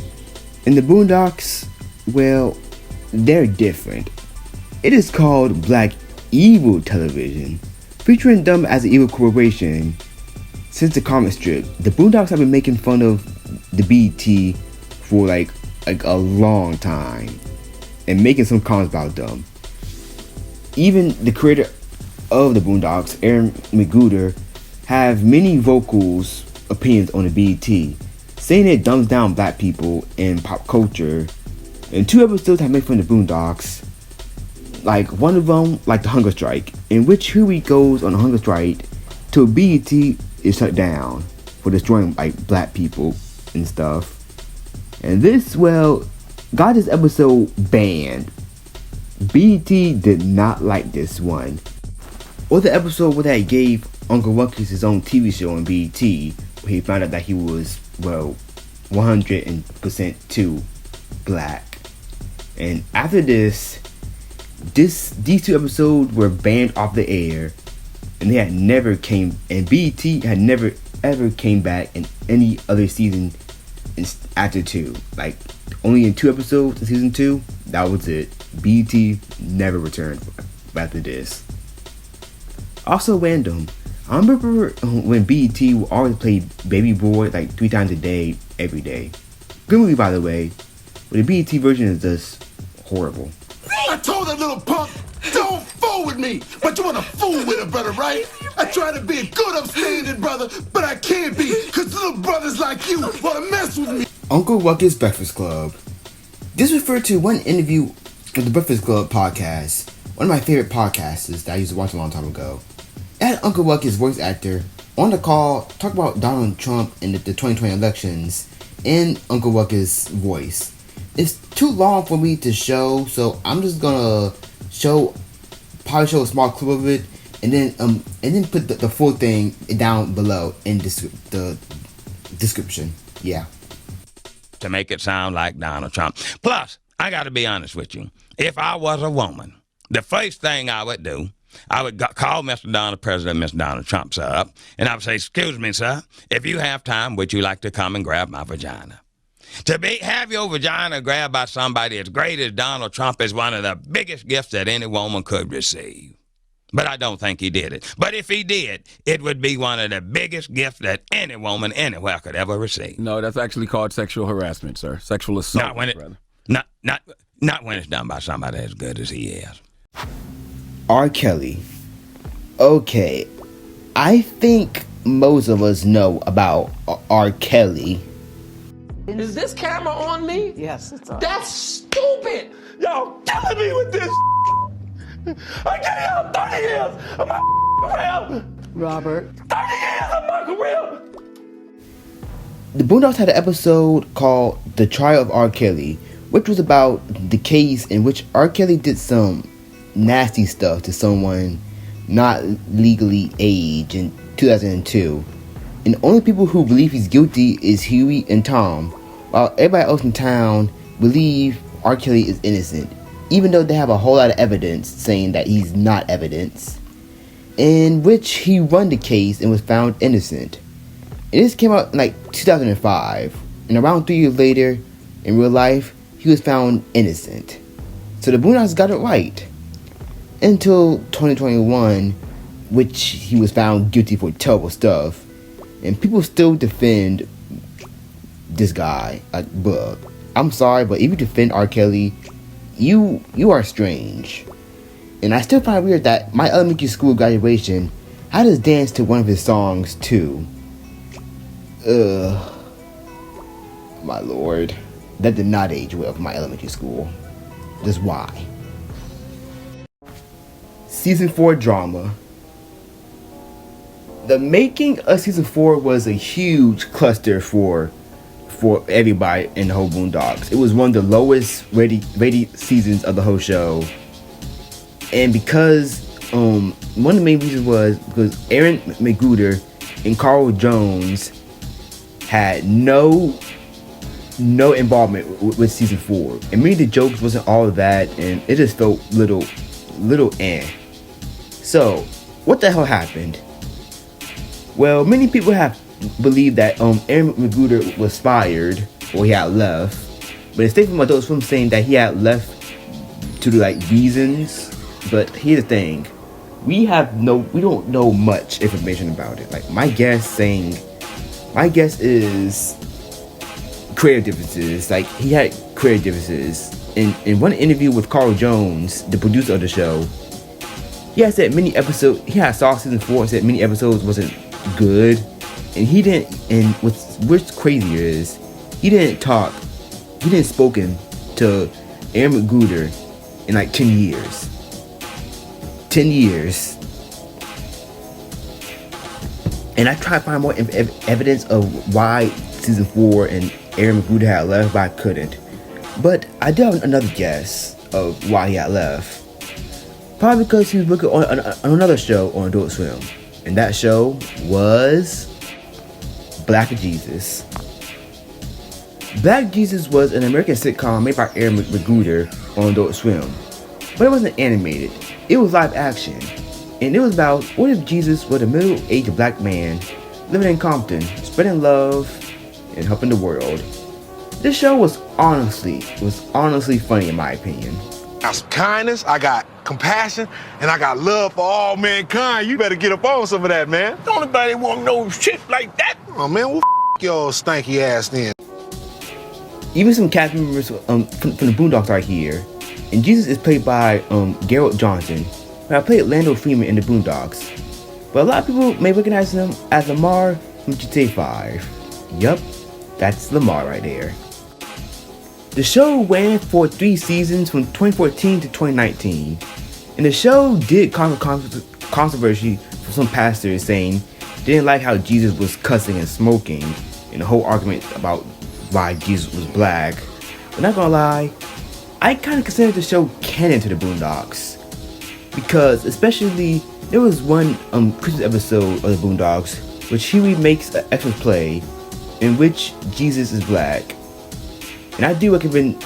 and the Boondocks, well, they're different. It is called Black Evil Television, featuring them as an evil corporation. Since the comic strip, the Boondocks have been making fun of the BET for like a long time, and making some comments about them. Even the creator of the Boondocks, Aaron McGruder, have many vocals opinions on the BET, saying it dumbs down black people and pop culture. And 2 episodes have made fun of the Boondocks. Like one of them, like the hunger strike, in which Huey goes on a hunger strike till BET is shut down for destroying like black people and stuff. And this, well, got this episode banned. BET did not like this one. Or the episode where they gave Uncle Ruckus his own TV show on BET, where he found out that he was, well, 100% too black. And after these 2 episodes were banned off the air, and BET had never ever came back in any other season after 2. Like, only in 2 episodes in season 2, that was it. BET never returned after this. Also random, I remember when BET would always play Baby Boy like 3 times a day, every day. Good movie, by the way, but the BET version is just horrible. I told that little punk, don't fool with me, but you want to fool with a brother, right? I try to be a good upstanding brother, but I can't be, because little brothers like you want to mess with me. Uncle Ruckus Breakfast Club. This referred to one interview with the Breakfast Club podcast, one of my favorite podcasters that I used to watch a long time ago. It had Uncle Ruckus, voice actor, on the call, talk about Donald Trump and the 2020 elections in Uncle Ruckus' voice. It's too long for me to show, so I'm just gonna show a small clip of it, and then put the full thing down below in the description. Yeah. To make it sound like Donald Trump. Plus, I got to be honest with you. If I was a woman, the first thing I would do, I would call Mr. Donald President, Mr. Donald Trump, sir, up, and I would say, excuse me, sir, if you have time, would you like to come and grab my vagina? Have your vagina grabbed by somebody as great as Donald Trump is one of the biggest gifts that any woman could receive. But I don't think he did it. But if he did, it would be one of the biggest gifts that any woman anywhere could ever receive. No, that's actually called sexual harassment, sir. Sexual assault, not when it's done by somebody as good as he is. R. Kelly. Okay, I think most of us know about R. Kelly. Is this camera on me? Yes, it's on. That's stupid! Y'all killing me with this. I gave y'all 30 years of my career. Robert. 30 years of my career. The Boondocks had an episode called The Trial of R. Kelly, which was about the case in which R. Kelly did some nasty stuff to someone not legally aged in 2002. And the only people who believe he's guilty is Huey and Tom, while everybody else in town believe R. Kelly is innocent, even though they have a whole lot of evidence saying that he's not evidence, in which he won the case and was found innocent. And this came out in like 2005, and around 3 years later, in real life, he was found innocent. So the Boondocks got it right. Until 2021, which he was found guilty for terrible stuff. And people still defend this guy. Like, bruh, I'm sorry, but if you defend R. Kelly, you are strange. And I still find it weird that my elementary school graduation had us dance to one of his songs too. My lord. That did not age well for my elementary school. Just why? Season 4 drama. The making of season 4 was a huge cluster for everybody in the whole Boondocks. It was one of the lowest rated seasons of the whole show. and because one of the main reasons was because Aaron McGruder and Carl Jones had no involvement with season 4, and many of the jokes wasn't all of that, and it just felt little eh. So what the hell happened? Well, many people have believed that Aaron McGruder was fired or he had left, but a statement from Adult Swim saying that he had left to like reasons. But here's the thing, we don't know much information about it. Like my guess is creative differences. Like he had creative differences. In one interview with Carl Jones, the producer of the show, he had said many episodes. He had saw season 4 and said many episodes wasn't good, and he didn't. And what's crazier is he didn't spoken to Aaron McGruder in like 10 years. 10 years. And I tried to find more evidence of why season 4 and Aaron McGruder had left, but I couldn't. But I did have another guess of why he had left. Probably because he was working on another show on Adult Swim. And that show was Black Jesus. Black Jesus was an American sitcom made by Aaron McGruder on Adult Swim. But it wasn't animated. It was live action. And it was about what if Jesus was a middle-aged black man living in Compton, spreading love and helping the world. This show was honestly funny in my opinion. I got some kindness, I got compassion, and I got love for all mankind. You better get up on some of that, man. Don't nobody want no shit like that. Oh man, well your stanky ass then. Even some cast members from the Boondocks are here. And Jesus is played by Gerald Johnson, who played Lando Freeman in the Boondocks. But a lot of people may recognize him as Lamar from GTA 5. Yup, that's Lamar right there. The show ran for 3 seasons from 2014 to 2019. And the show did cause controversy from some pastors saying they didn't like how Jesus was cussing and smoking, and the whole argument about why Jesus was black. But not gonna lie, I kind of consider the show canon to the Boondocks, because especially there was one Christmas episode of the Boondocks which Huey makes an extra play in which Jesus is black. And I do recommend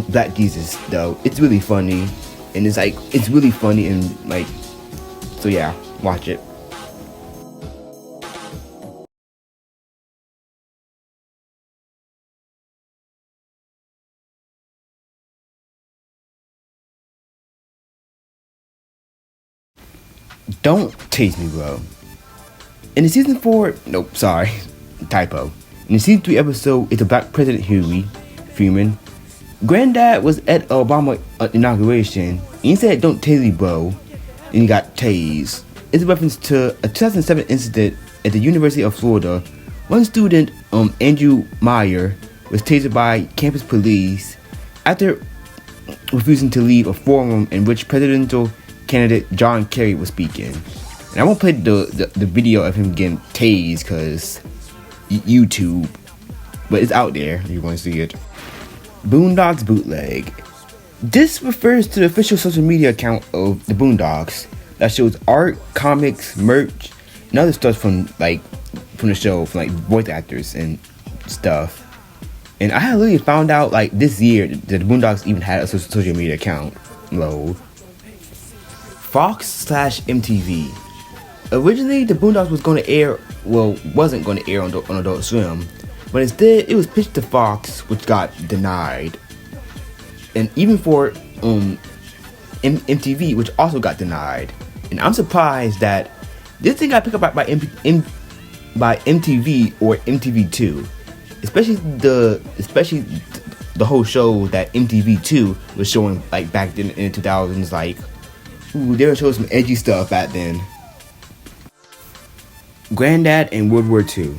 Black Jesus though. It's really funny, and it's really funny, and so yeah, watch it. Don't Taste Me, Bro. In the season 4, nope, sorry, typo. In the season 3 episode, it's a black president, Huey, freeman. Granddad was at Obama inauguration, and he said, "Don't tase me, bro," and he got tased. It's a reference to a 2007 incident at the University of Florida. One student, Andrew Meyer, was tased by campus police after refusing to leave a forum in which presidential candidate John Kerry was speaking. And I won't play the video of him getting tased because YouTube, but it's out there if you want to see it. Boondocks bootleg. This refers to the official social media account of the Boondocks that shows art, comics, merch, and other stuff from the show, from voice actors and stuff. And I had literally found out this year that the Boondocks even had a social media account. Lol. Fox/MTV. Originally, the Boondocks wasn't going to air on Adult Swim, but instead it was pitched to Fox, which got denied, and even for MTV, which also got denied. And I'm surprised that this thing got picked up by MTV or MTV2, especially the whole show that MTV2 was showing back then in the 2000s. They were showing some edgy stuff back then. Granddad and World War II.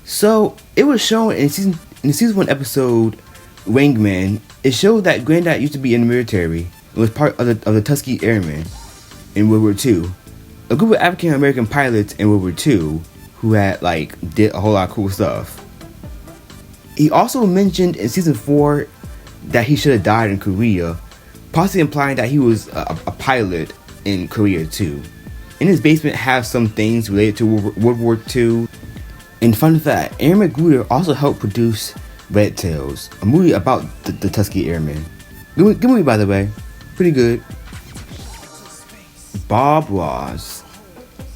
So it was shown in the season 1 episode Wingman. It showed that Granddad used to be in the military and was part of the Tuskegee Airmen in World War II. A group of African American pilots in World War II who had did a whole lot of cool stuff. He also mentioned in season 4 that he should have died in Korea, possibly implying that he was a pilot in Korea too. In his basement have some things related to World War II. And fun fact, Aaron McGruder also helped produce Red Tails, a movie about the Tuskegee Airmen. Good movie, by the way. Pretty good. Bob Ross.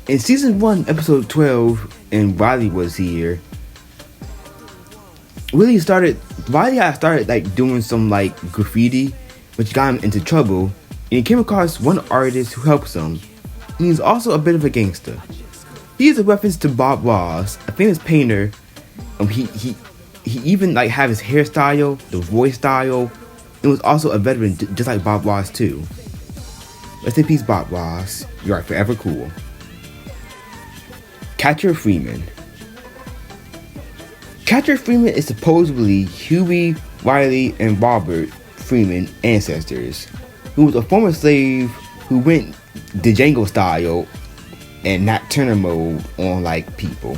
In season 1, episode 12, and Riley was here. Riley started like doing some like graffiti, which got him into trouble. And he came across one artist who helps him. And he's also a bit of a gangster. He is a reference to Bob Ross, a famous painter. He even like have his hairstyle, the voice style, and was also a veteran just like Bob Ross too. Rest in peace, Bob Ross. You are forever cool. Catcher Freeman. Catcher Freeman is supposedly Huey, Riley, and Robert Freeman ancestors, who was a former slave who went the Django style and not Turner mode on like people.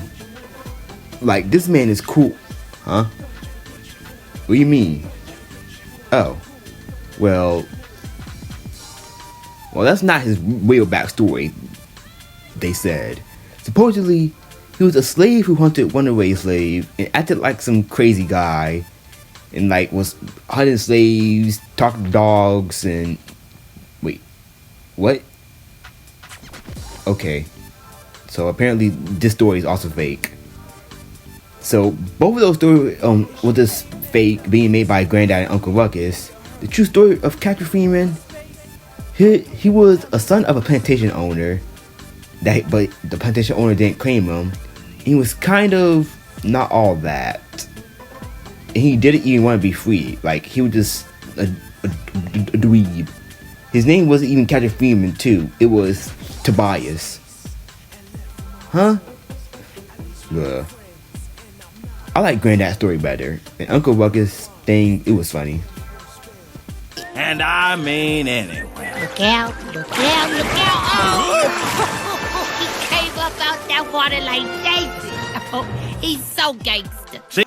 Like, this man is cool, huh? What do you mean? Oh, well, that's not his real backstory, they said. Supposedly, he was a slave who hunted runaway slave and acted like some crazy guy, and like was hunting slaves, talking to dogs, and wait, what? Okay, so apparently this story is also fake. So both of those stories were just fake, being made by Granddad and Uncle Ruckus. The true story of Catcher Freeman, he was a son of a plantation owner, but the plantation owner didn't claim him. He was kind of not all that, and he didn't even want to be free. Like, he was just a dweeb. His name wasn't even Catcher Freeman too. It was Tobias. Huh? Ugh. I like Granddad's story better. And Uncle Ruckus thing, it was funny. And I mean anywhere. Look out, look out, look out. Oh, he came up out that water like Daisy. Oh, he's so gangster.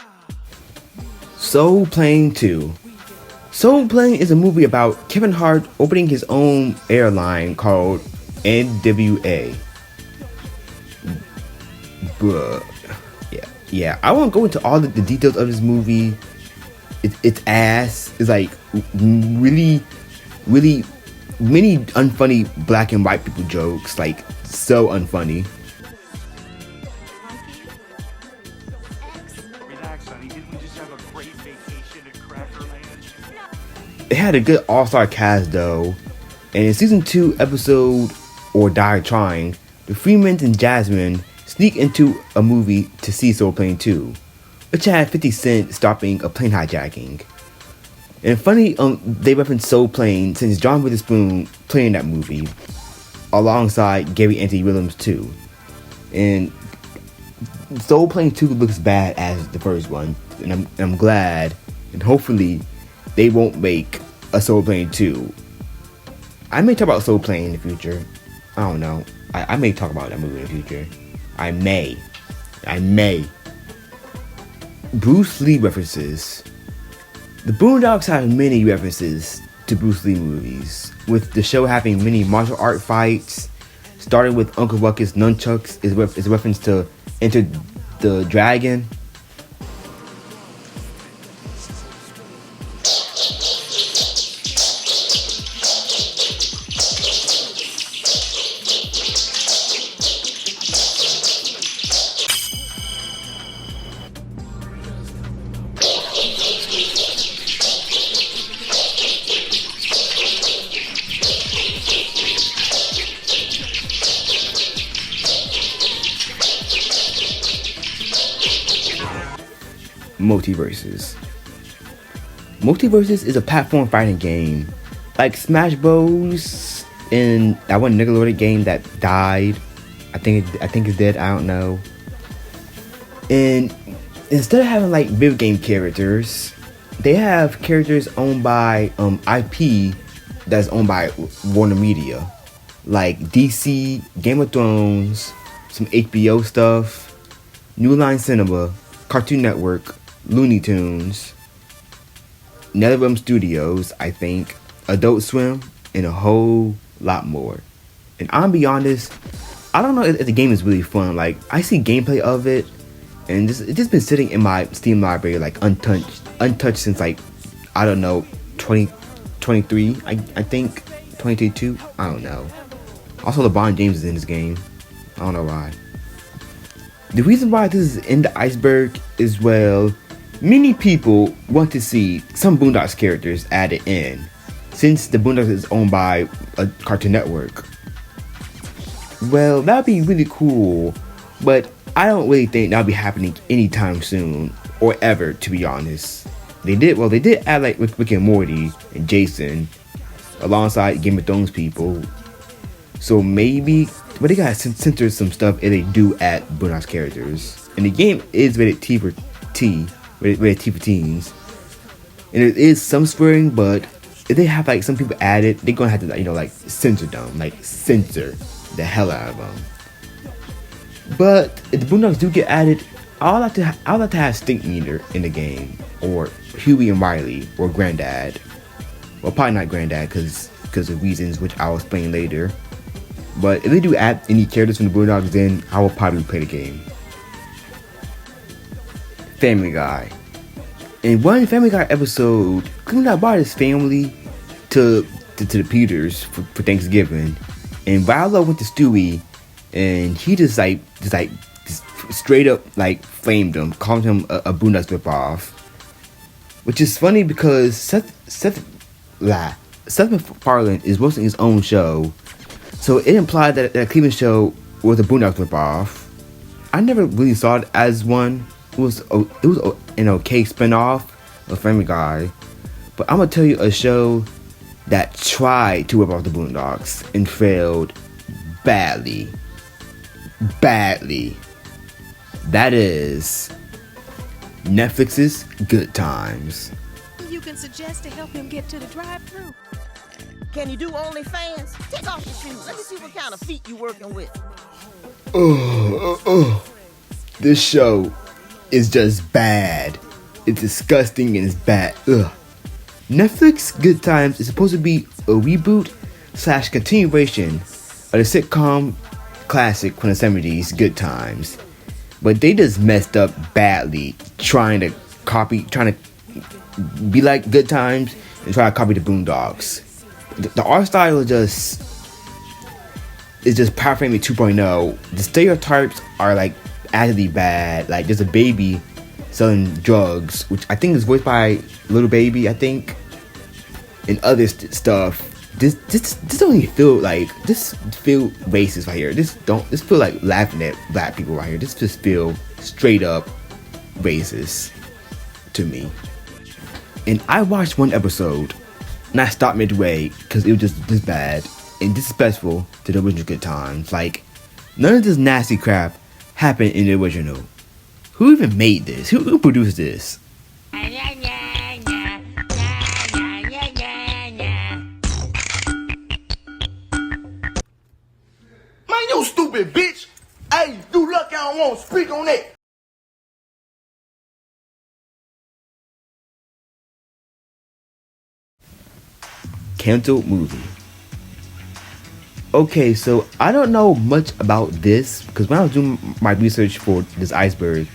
Soul Plane 2. Soul Plane is a movie about Kevin Hart opening his own airline called NWA. Bruh. Yeah, I won't go into all the details of this movie. It's ass. It's like really many unfunny black and white people jokes. Like, so unfunny. It had a good all-star cast though. And in season 2 episode Or Die Trying, the Freemans and Jasmine sneak into a movie to see Soul Plane 2, which had 50 Cent stopping a plane hijacking. And funny, they reference Soul Plane since John Witherspoon played in that movie, alongside Gary Anthony Williams too. And Soul Plane 2 looks bad as the first one, and I'm glad, and hopefully they won't make a Soul Plane 2. I may talk about Soul Plane in the future. I don't know. I may talk about that movie in the future. I may. Bruce Lee references. The Boondocks have many references to Bruce Lee movies, with the show having many martial art fights, starting with Uncle Ruckus nunchucks is a reference to Enter the Dragon. Multiverses is a platform fighting game like Smash Bros. And that one Nickelodeon game that died. I think it's dead. I don't know. And instead of having like video game characters, they have characters owned by IP that's owned by Warner Media, like DC, Game of Thrones, some HBO stuff, New Line Cinema, Cartoon Network, Looney Tunes, NetherRealm Studios, I think, Adult Swim, and a whole lot more. And I'm be honest, I don't know if the game is really fun. Like, I see gameplay of it, and it's just been sitting in my Steam library like untouched since like, I don't know, 2023, I think 2022, I don't know. Also, LeBron James is in this game. I don't know why. The reason why this is in the Iceberg is, well, many people want to see some Boondocks characters added in, since the Boondocks is owned by a Cartoon Network. Well, that'd be really cool, but I don't really think that'll be happening anytime soon, or ever, to be honest. They did add like Rick and Morty and Jason alongside Game of Thrones people. So maybe, but they gotta censor some stuff if they do add Boondocks characters. And the game is rated T for teens. And it is some swearing, but if they have like some people added, they're gonna have to, you know, like censor them, like censor the hell out of them. But if the Boondocks do get added, I'd like to have Stink Meter in the game, or Huey and Riley, or Granddad. Well, probably not Granddad because of reasons which I'll explain later. But if they do add any characters from the Boondocks, then I will probably play the game. Family Guy. In one Family Guy episode, Cleveland brought his family to the Peters for Thanksgiving, and Viola went to Stewie, and he just straight up like flamed him, called him a Boondocks ripoff, which is funny because Seth MacFarlane is hosting his own show, so it implied that Cleveland show was a Boondocks ripoff. I never really saw it as one. It was an okay spinoff of Family Guy, but I'm gonna tell you a show that tried to rip off the Boondocks and failed badly. That is Netflix's Good Times. You can suggest to help him get to the drive-thru. Can you do OnlyFans? Take off your shoes. Let me see what kind of feet you working with. This show is just bad. It's disgusting and it's bad. Netflix Good Times is supposed to be a reboot / continuation of the sitcom classic from the 70s, Good Times. But they just messed up badly trying to be like Good Times and try to copy the Boondocks. The art style is just Power Family 2.0. The stereotypes are like actually bad. Like, there's a baby selling drugs, which I think is voiced by Little Baby, I think, and other stuff. This don't even feel like, this feel racist right here. This feel like laughing at black people right here. This just feel straight up racist to me. And I watched one episode and I stopped midway because it was just this bad and disrespectful to the original Good Times. Like, none of this nasty crap happened in the original. Who even made this? Who produced this? Man, you stupid bitch! Hey, you lucky I don't want to speak on that. Canceled movie. Okay, so I don't know much about this because when I was doing my research for this Iceberg,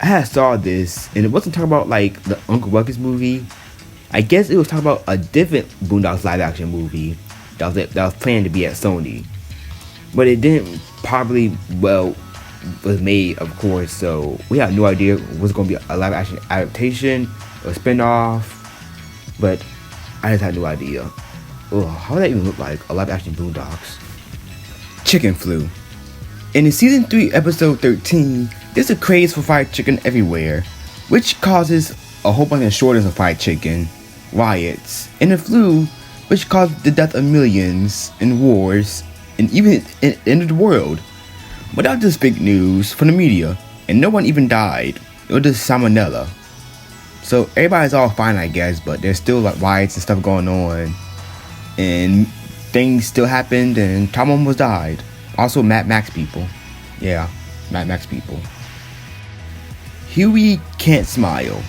I had saw this and it wasn't talking about like the Uncle Ruckus movie. I guess it was talking about a different Boondocks live action movie that was planned to be at Sony, but it didn't probably was made, of course. So we have no idea what's going to be a live action adaptation or spinoff. But I just had no idea. Oh, how would that even look like, a live action Boondocks? Chicken flu. In season 3, episode 13, there's a craze for fried chicken everywhere, which causes a whole bunch of shortages of fried chicken, riots, and the flu, which caused the death of millions, and wars, and even the end of the world. Without this big news from the media, and no one even died, it was just salmonella. So everybody's all fine, I guess, but there's still like riots and stuff going on, and things still happened, and Tom almost died. Also, Mad Max people. Yeah, Mad Max people. Huey can't smile.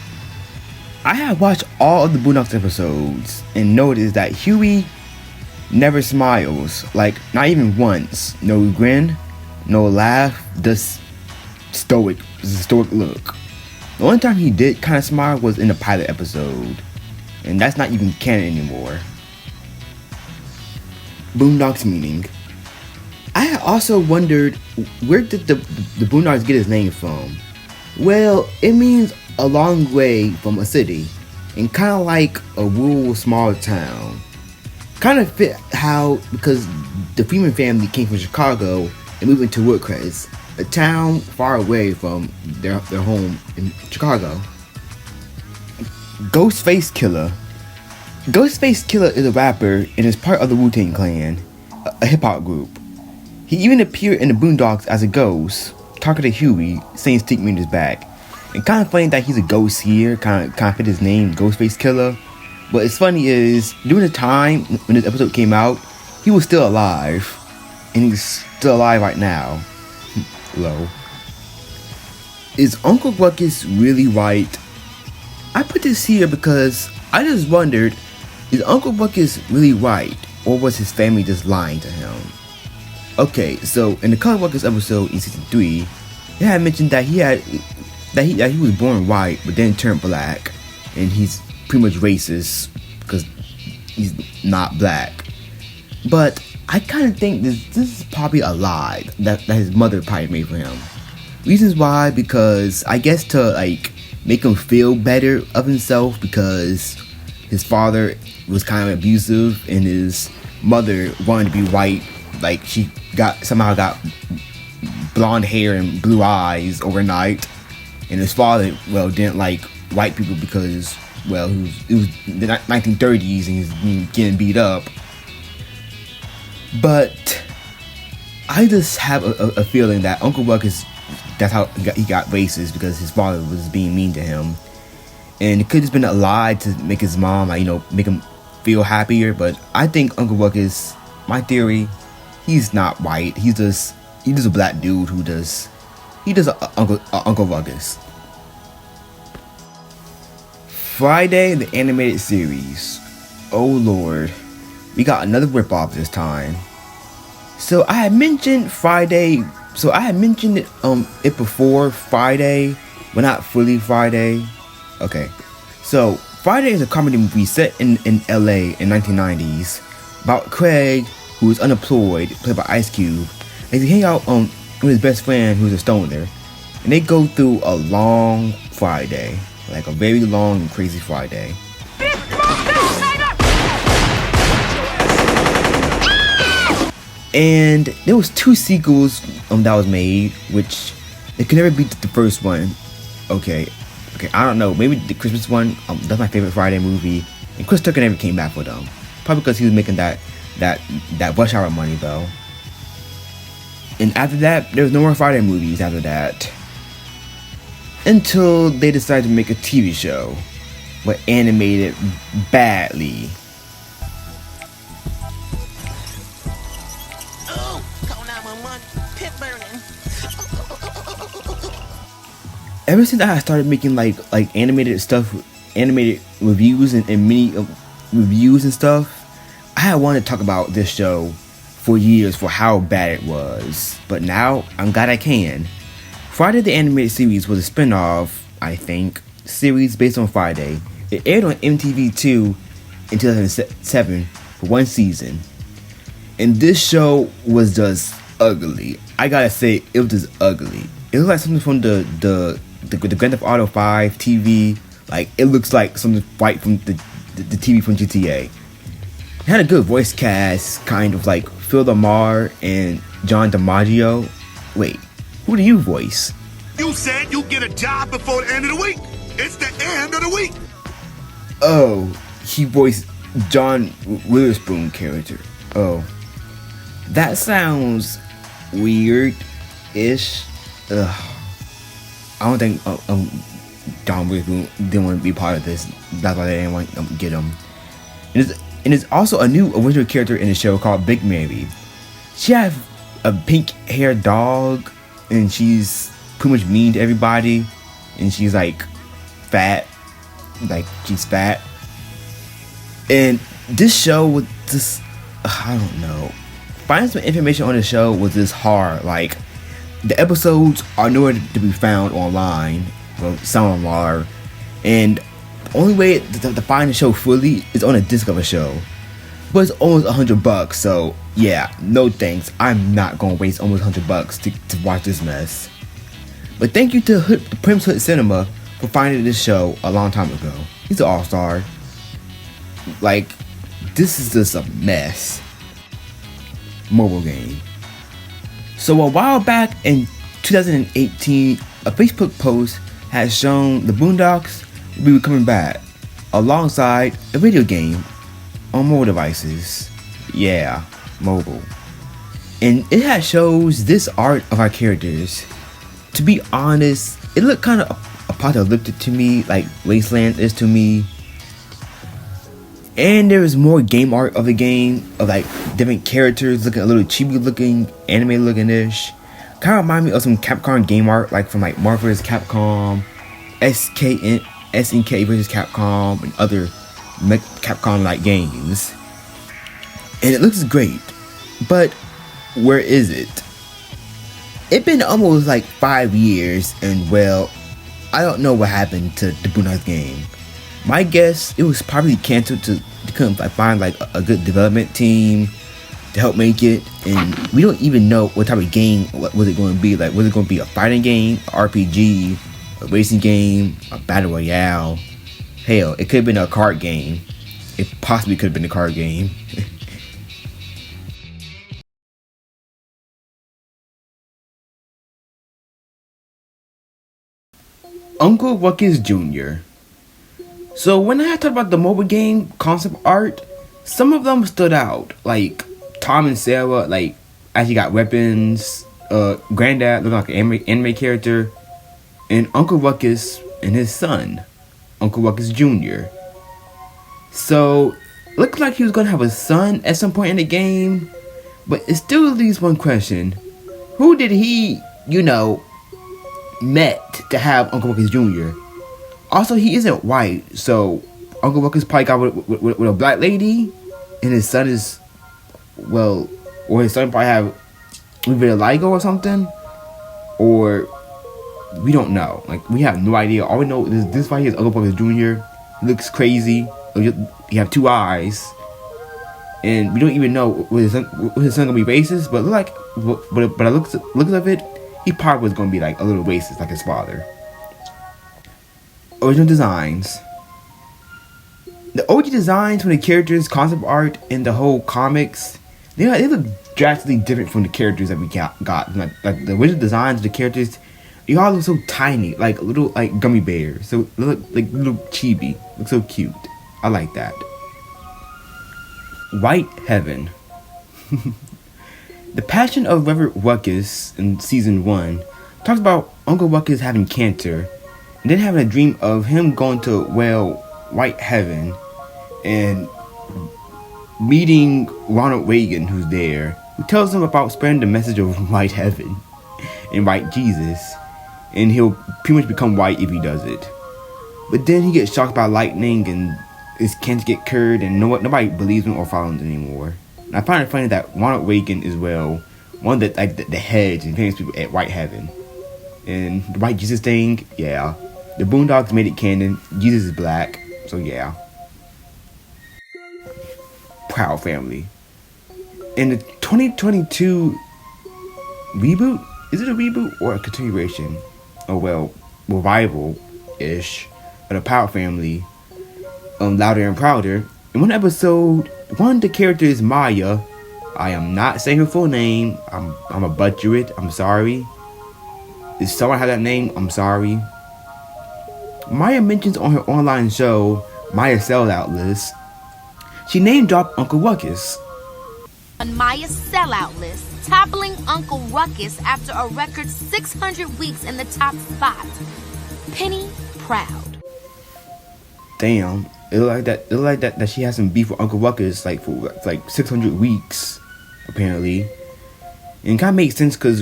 I have watched all of the Boondocks episodes and noticed that Huey never smiles, like not even once. No grin, no laugh, just stoic look. The only time he did kind of smile was in the pilot episode, and that's not even canon anymore. Boondocks meaning. I had also wondered, where did the Boondocks get his name from? Well, it means a long way from a city, and kind of like a rural small town. Kind of fit how, because the Freeman family came from Chicago and moved into Woodcrest, a town far away from their home in Chicago. Ghostface Killer. Ghostface Killer is a rapper and is part of the Wu-Tang Clan, a hip-hop group. He even appeared in the Boondocks as a ghost, talking to Huey, saying stick me in his back. And kind of funny that he's a ghost here, kind of fit his name, Ghostface Killer. But it's funny is, during the time when this episode came out, he was still alive. And he's still alive right now. Low. Is Uncle Ruckus really right? I put this here because I just wondered, is Uncle Ruckus really right? Or was his family just lying to him? Okay, so in the Color Ruckus episode in season 3, they had mentioned that he was born white but then turned black, and he's pretty much racist because he's not black. But I kind of think this is probably a lie that his mother probably made for him. Reasons why, because I guess to like make him feel better of himself, because his father was kind of abusive and his mother wanted to be white. Like she somehow got blonde hair and blue eyes overnight, and his father didn't like white people because it was the 1930s and he was getting beat up. But I just have a feeling that Uncle Ruckus, that's how he got racist, because his father was being mean to him, and it could have been a lie to make his mom make him feel happier. But I think Uncle Ruckus, my theory, he's not white. He's just a black dude who does Uncle Ruckus. Friday, the animated series. Oh Lord, we got another ripoff this time. So I had mentioned Friday. So I had mentioned it before Friday, but not fully Friday. Okay, so Friday is a comedy movie set in LA in 1990s about Craig, who is unemployed, played by Ice Cube, and he hang out with his best friend, who's a stoner, and they go through a long Friday, like a very long and crazy Friday. And there was 2 sequels that was made, which it could never beat the first one. Okay, I don't know, maybe the Christmas one. That's my favorite Friday movie, and Chris Tucker never came back for them, probably because he was making that Rush Hour money though. And after that, there was no more Friday movies after that, until they decided to make a TV show, but animated badly. Ever since I started making like animated stuff, animated reviews and mini reviews and stuff, I had wanted to talk about this show for years for how bad it was. But now I'm glad I can. Friday the Animated Series was a spin-off, I think, series based on Friday. It aired on MTV2 in 2007 for 1 season. And this show was just ugly. I gotta say, it was just ugly. It looked like something from the Grand Theft Auto 5 TV. Like, it looks like something right from the TV from GTA. It had a good voice cast, kind of like Phil Lamar and John DiMaggio. Wait, who do you voice? You said you'd get a job before the end of the week. It's the end of the week. Oh, he voiced John Witherspoon character. Oh, that sounds weird-ish. Ugh. I don't think John Witherspoon didn't want to be part of this. That's why they didn't want to get him. And there's also a new original character in the show called Big Mary. She has a pink-haired dog, and she's pretty much mean to everybody, and she's like fat. like she's fat. And this show was just, I don't know. Finding some information on the show was just hard. Like, the episodes are nowhere to be found online. Well, some of them are. And the only way to find the show fully is on a disc of a show. But it's almost $100, so yeah, no thanks. I'm not gonna waste almost $100 to watch this mess. But thank you to Prince Hood Cinema for finding this show a long time ago. He's an all-star. Like, this is just a mess. Mobile game. So a while back in 2018, a Facebook post has shown the Boondocks will be coming back alongside a video game on mobile devices. Yeah, mobile. And it has shows this art of our characters. To be honest, it looked kind of apocalyptic to me, like Wasteland is to me. And there was more game art of the game, of like different characters looking a little chibi looking, anime looking ish. Kind of remind me of some Capcom game art, like from like Marvel vs. Capcom, SNK vs. Capcom, and other Capcom like games. And it looks great, but where is it? It's been almost like 5 years, and well, I don't know what happened to the Boondocks game. My guess, it was probably canceled to couldn't find like a good development team to help make it, and we don't even know what type of game was it going to be. Like, was it going to be a fighting game, RPG, a racing game, a battle royale? Hell, it could have been a card game. It possibly could have been a card game. Uncle Ruckus Jr. So when I talked about the mobile game concept art, some of them stood out. Like Tom and Sarah, like actually got weapons. Granddad looked like an anime character, and Uncle Ruckus and his son, Uncle Ruckus Jr. So looked like he was gonna have a son at some point in the game, but it still leaves one question: who did he, met to have Uncle Ruckus Jr.? Also, he isn't white, so Uncle Ruckus probably got with a black lady, and his son is, well, or his son probably have a vitiligo or something, or we don't know. Like, we have no idea. All we know is this right here is Uncle Ruckus Jr. He looks crazy. He have 2 eyes, and we don't even know was his son gonna be racist. But by the looks of it, he probably was gonna be like a little racist, like his father. Original designs. The OG designs from the characters, concept art, and the whole comics, they look drastically different from the characters that we got. Like the original designs of the characters, they all look so tiny, like little like gummy bears. So they look like little chibi. Look so cute. I like that. White Heaven. The Passion of Reverend Ruckus in season 1 talks about Uncle Ruckus having cancer, and then having a dream of him going to, White Heaven, and meeting Ronald Reagan, who's there, who tells him about spreading the message of White Heaven and White Jesus, and he'll pretty much become white if he does it. But then he gets shocked by lightning, and his cancer get cured, and nobody believes him or follows him anymore. And I find it funny that Ronald Reagan is, one of the heads and famous people at White Heaven. And the White Jesus thing, yeah. The Boondocks made it canon. Jesus is black, so yeah. Proud Family. In the 2022 reboot, is it a reboot or a continuation? Revival-ish of the Proud Family, Louder and Prouder. In one episode, one of the characters, Maya, I am not saying her full name. I'm a butcher it. I'm sorry. If someone have that name, I'm sorry. Maya mentions on her online show, Maya Sellout List, she name dropped Uncle Ruckus. On Maya's sellout list, toppling Uncle Ruckus after a record 600 weeks in the top spot. Penny proud. Damn, it looked like that she has some beef with Uncle Ruckus for 600 weeks, apparently. And it kind of makes sense because,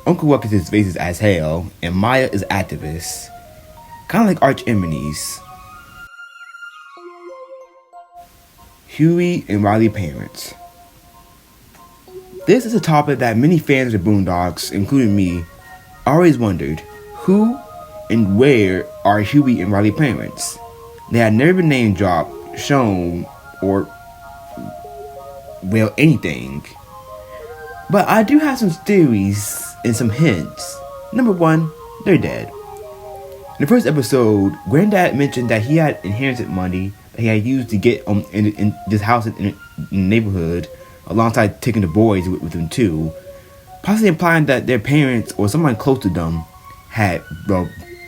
Uncle Ruckus is racist as hell, and Maya is activist. Kind of like arch enemies. Huey and Riley parents. This is a topic that many fans of the Boondocks, including me, always wondered, who and where are Huey and Riley parents? They had never been name dropped, shown, or, well, anything. But I do have some theories and some hints. Number one, they're dead. In the first episode, Granddad mentioned that he had inherited money that he had used to get in this house in the neighborhood, alongside taking the boys with him too, possibly implying that their parents or someone close to them had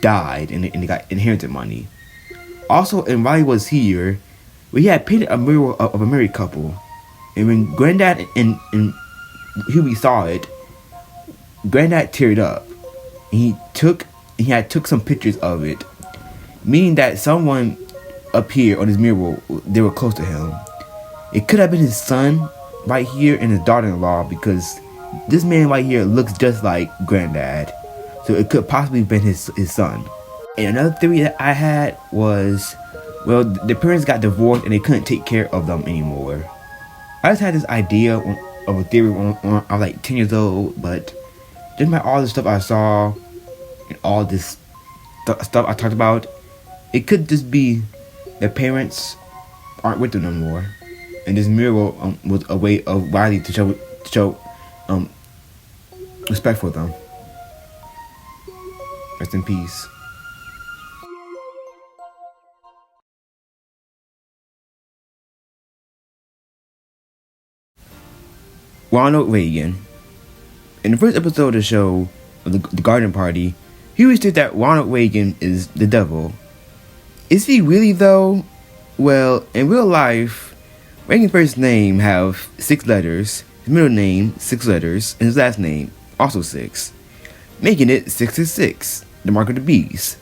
died and they got inherited money. Also, and Riley was here, he had painted a mural of a married couple, and when Granddad and Huey saw it, Granddad teared up, and he had took some pictures of it, meaning that someone up here on his mural, they were close to him. It could have been his son right here and his daughter-in-law, because this man right here looks just like Granddad, so it could possibly have been his son. And another theory that I had was, well, the parents got divorced and they couldn't take care of them anymore. I just had this idea of a theory when I was like 10 years old, but just by all the stuff I saw and all this stuff I talked about, it could just be their parents aren't with them no more, and this mural was a way of Riley to show respect for them. Rest in peace. Ronald Reagan. In the first episode of the show, of the Garden Party, Huey stated that Ronald Reagan is the devil. Is he really though? Well, in real life, Reagan's first name have 6 letters, his middle name 6 letters, and his last name also 6, making it 666, the mark of the beast.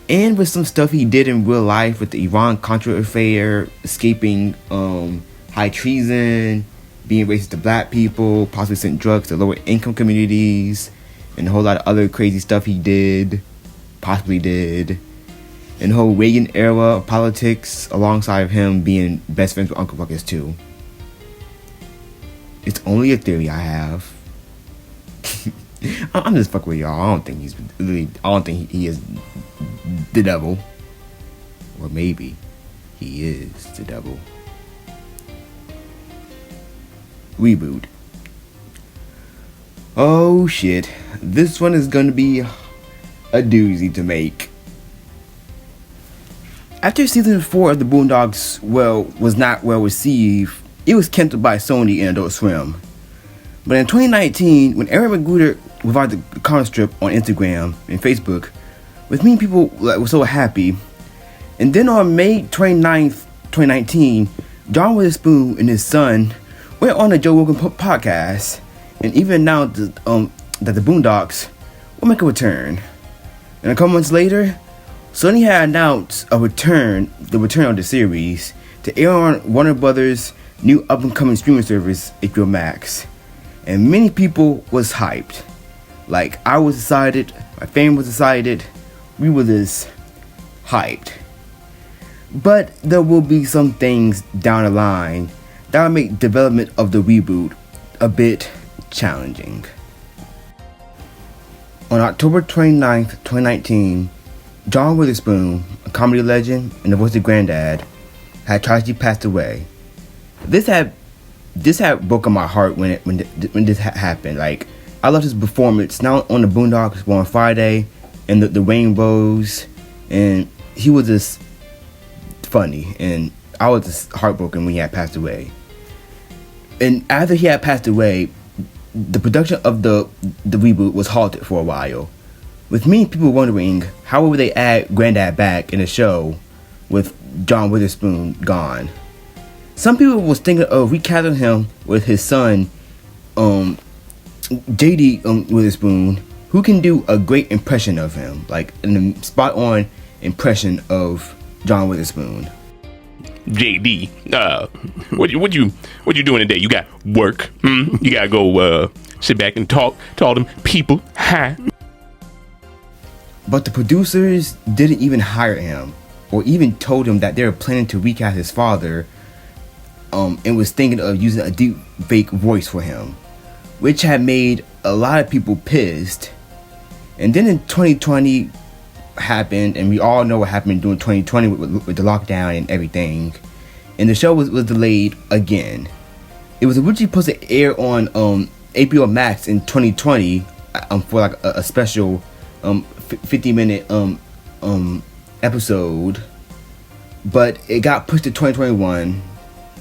And with some stuff he did in real life with the Iran-Contra affair, escaping high treason, being racist to black people, possibly sent drugs to lower income communities, and a whole lot of other crazy stuff he possibly did. And the whole Reagan era of politics, alongside of him being best friends with Uncle Ruckus too. It's only a theory I have. I'm just fucking with y'all. I don't think he is the devil. Or maybe he is the devil. Reboot. Oh shit. This one is gonna be a doozy to make. After season 4 of the Boondocks, was not well received, it was canceled by Sony and Adult Swim. But in 2019, when Aaron Magruder revived the comic strip on Instagram and Facebook, with many people were so happy. And then on May 29th, 2019, John Witherspoon and his son went on a Joe Rogan podcast, and even announced that the Boondocks will make a return. And a couple months later, Sony had announced the return of the series to air on Warner Brothers' new up-and-coming streaming service, HBO Max. And many people was hyped. Like, I was excited, my family was excited, we were just hyped. But there will be some things down the line that will make development of the reboot a bit challenging. On October 29th, 2019, John Witherspoon, a comedy legend and the voice of Granddad, had tragically passed away. This had broken my heart when this happened. Like, I loved his performance, not on the Boondocks, but on Friday, and the Rainbows, and he was just funny, and I was just heartbroken when he had passed away. And after he had passed away, the production of the reboot was halted for a while, with many people wondering how would they add Granddad back in the show with John Witherspoon gone. Some people was thinking of recasting him with his son, JD Witherspoon, who can do a great impression of him, like a spot-on impression of John Witherspoon. JD, what you doing today? You got work? You gotta go sit back and talk to all them people. Hi. But the producers didn't even hire him, or even told him that they were planning to recast his father and was thinking of using a deep fake voice for him, which had made a lot of people pissed. And then in 2020 happened, and we all know what happened during 2020 with the lockdown and everything, and the show was delayed again. It was originally supposed to air on HBO Max in 2020 for like a special 50-minute episode, but it got pushed to 2021,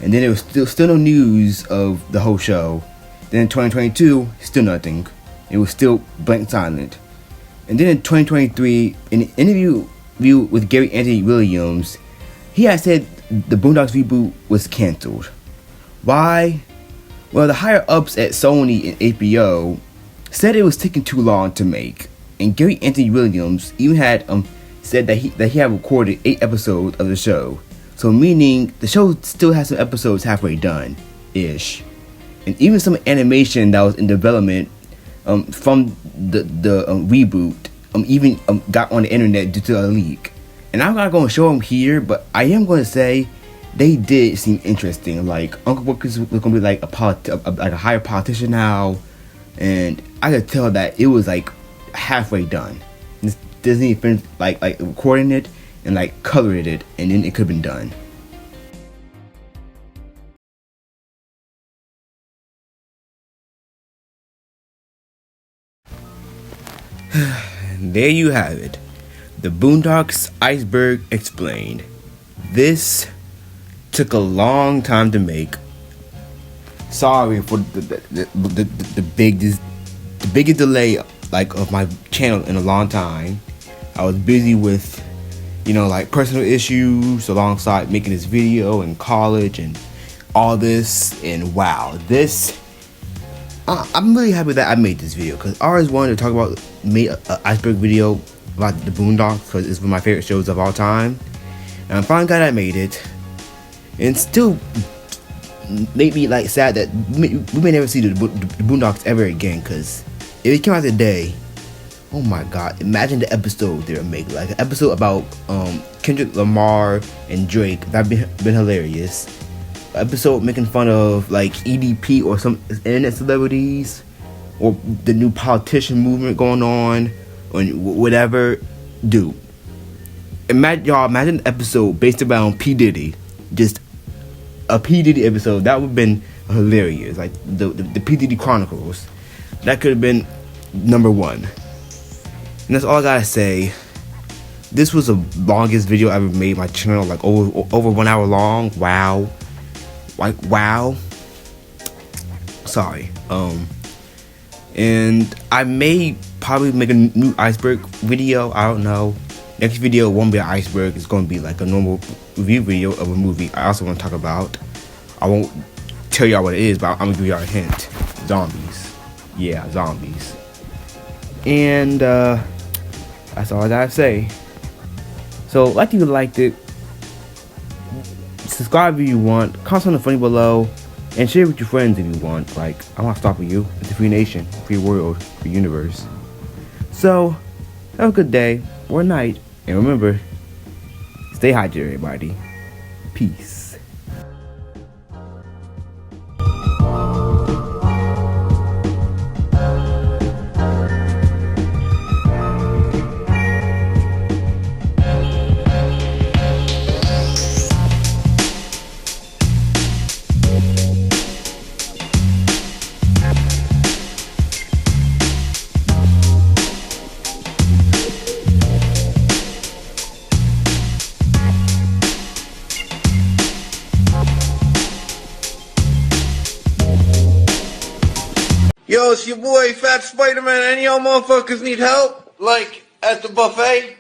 and then there was still no news of the whole show. Then in 2022, still nothing. It was still blank silent. And then in 2023, in an interview with Gary Anthony Williams, he had said the Boondocks reboot was canceled. Why? Well, the higher ups at Sony and HBO said it was taking too long to make, and Gary Anthony Williams even had said that he had recorded 8 episodes of the show, so meaning the show still has some episodes halfway done, ish, and even some animation that was in development from the reboot even got on the internet due to a leak. And I'm not going to show them here, but I am going to say they did seem interesting. Like Uncle Ruckus was going to be like a higher politician now, and I could tell that it was like halfway done. Disney finished like recording it and like colored it, and then it could have been done. There you have it. The Boondocks Iceberg Explained. This took a long time to make. Sorry for the biggest delay of my channel in a long time. I was busy with personal issues alongside making this video and college and all this, and wow, this I'm really happy that I made this video, because I always wanted to talk about an Iceberg video about the Boondocks, because it's one of my favorite shows of all time, and I'm finally glad I made it. And still made me sad that we may never see the Boondocks ever again, because if it came out today, oh my god, imagine the episode they would make, like an episode about Kendrick Lamar and Drake. That'd been hilarious. Episode making fun of EDP or some internet celebrities, or the new politician movement going on, or whatever. Dude, imagine an episode based around P. Diddy, just a P. Diddy episode. That would have been hilarious, like the P. Diddy Chronicles. That could have been #1. And that's all I gotta say. This was the longest video I ever made my channel, over 1 hour long. Wow. Wow. Sorry. And I may probably make a new Iceberg video. I don't know. Next video won't be an Iceberg. It's going to be like a normal review video of a movie I also want to talk about. I won't tell y'all what it is, but I'm going to give y'all a hint. Zombies. Yeah, zombies. And that's all I gotta say. So, if you liked it, subscribe if you want, comment something funny below, and share with your friends if you want. I want to stop with you. It's a free nation, free world, free universe. So, have a good day or night, and remember, stay hydrated, everybody. Peace. Yo, it's your boy, Fat Spider-Man. Any of y'all motherfuckers need help? At the buffet?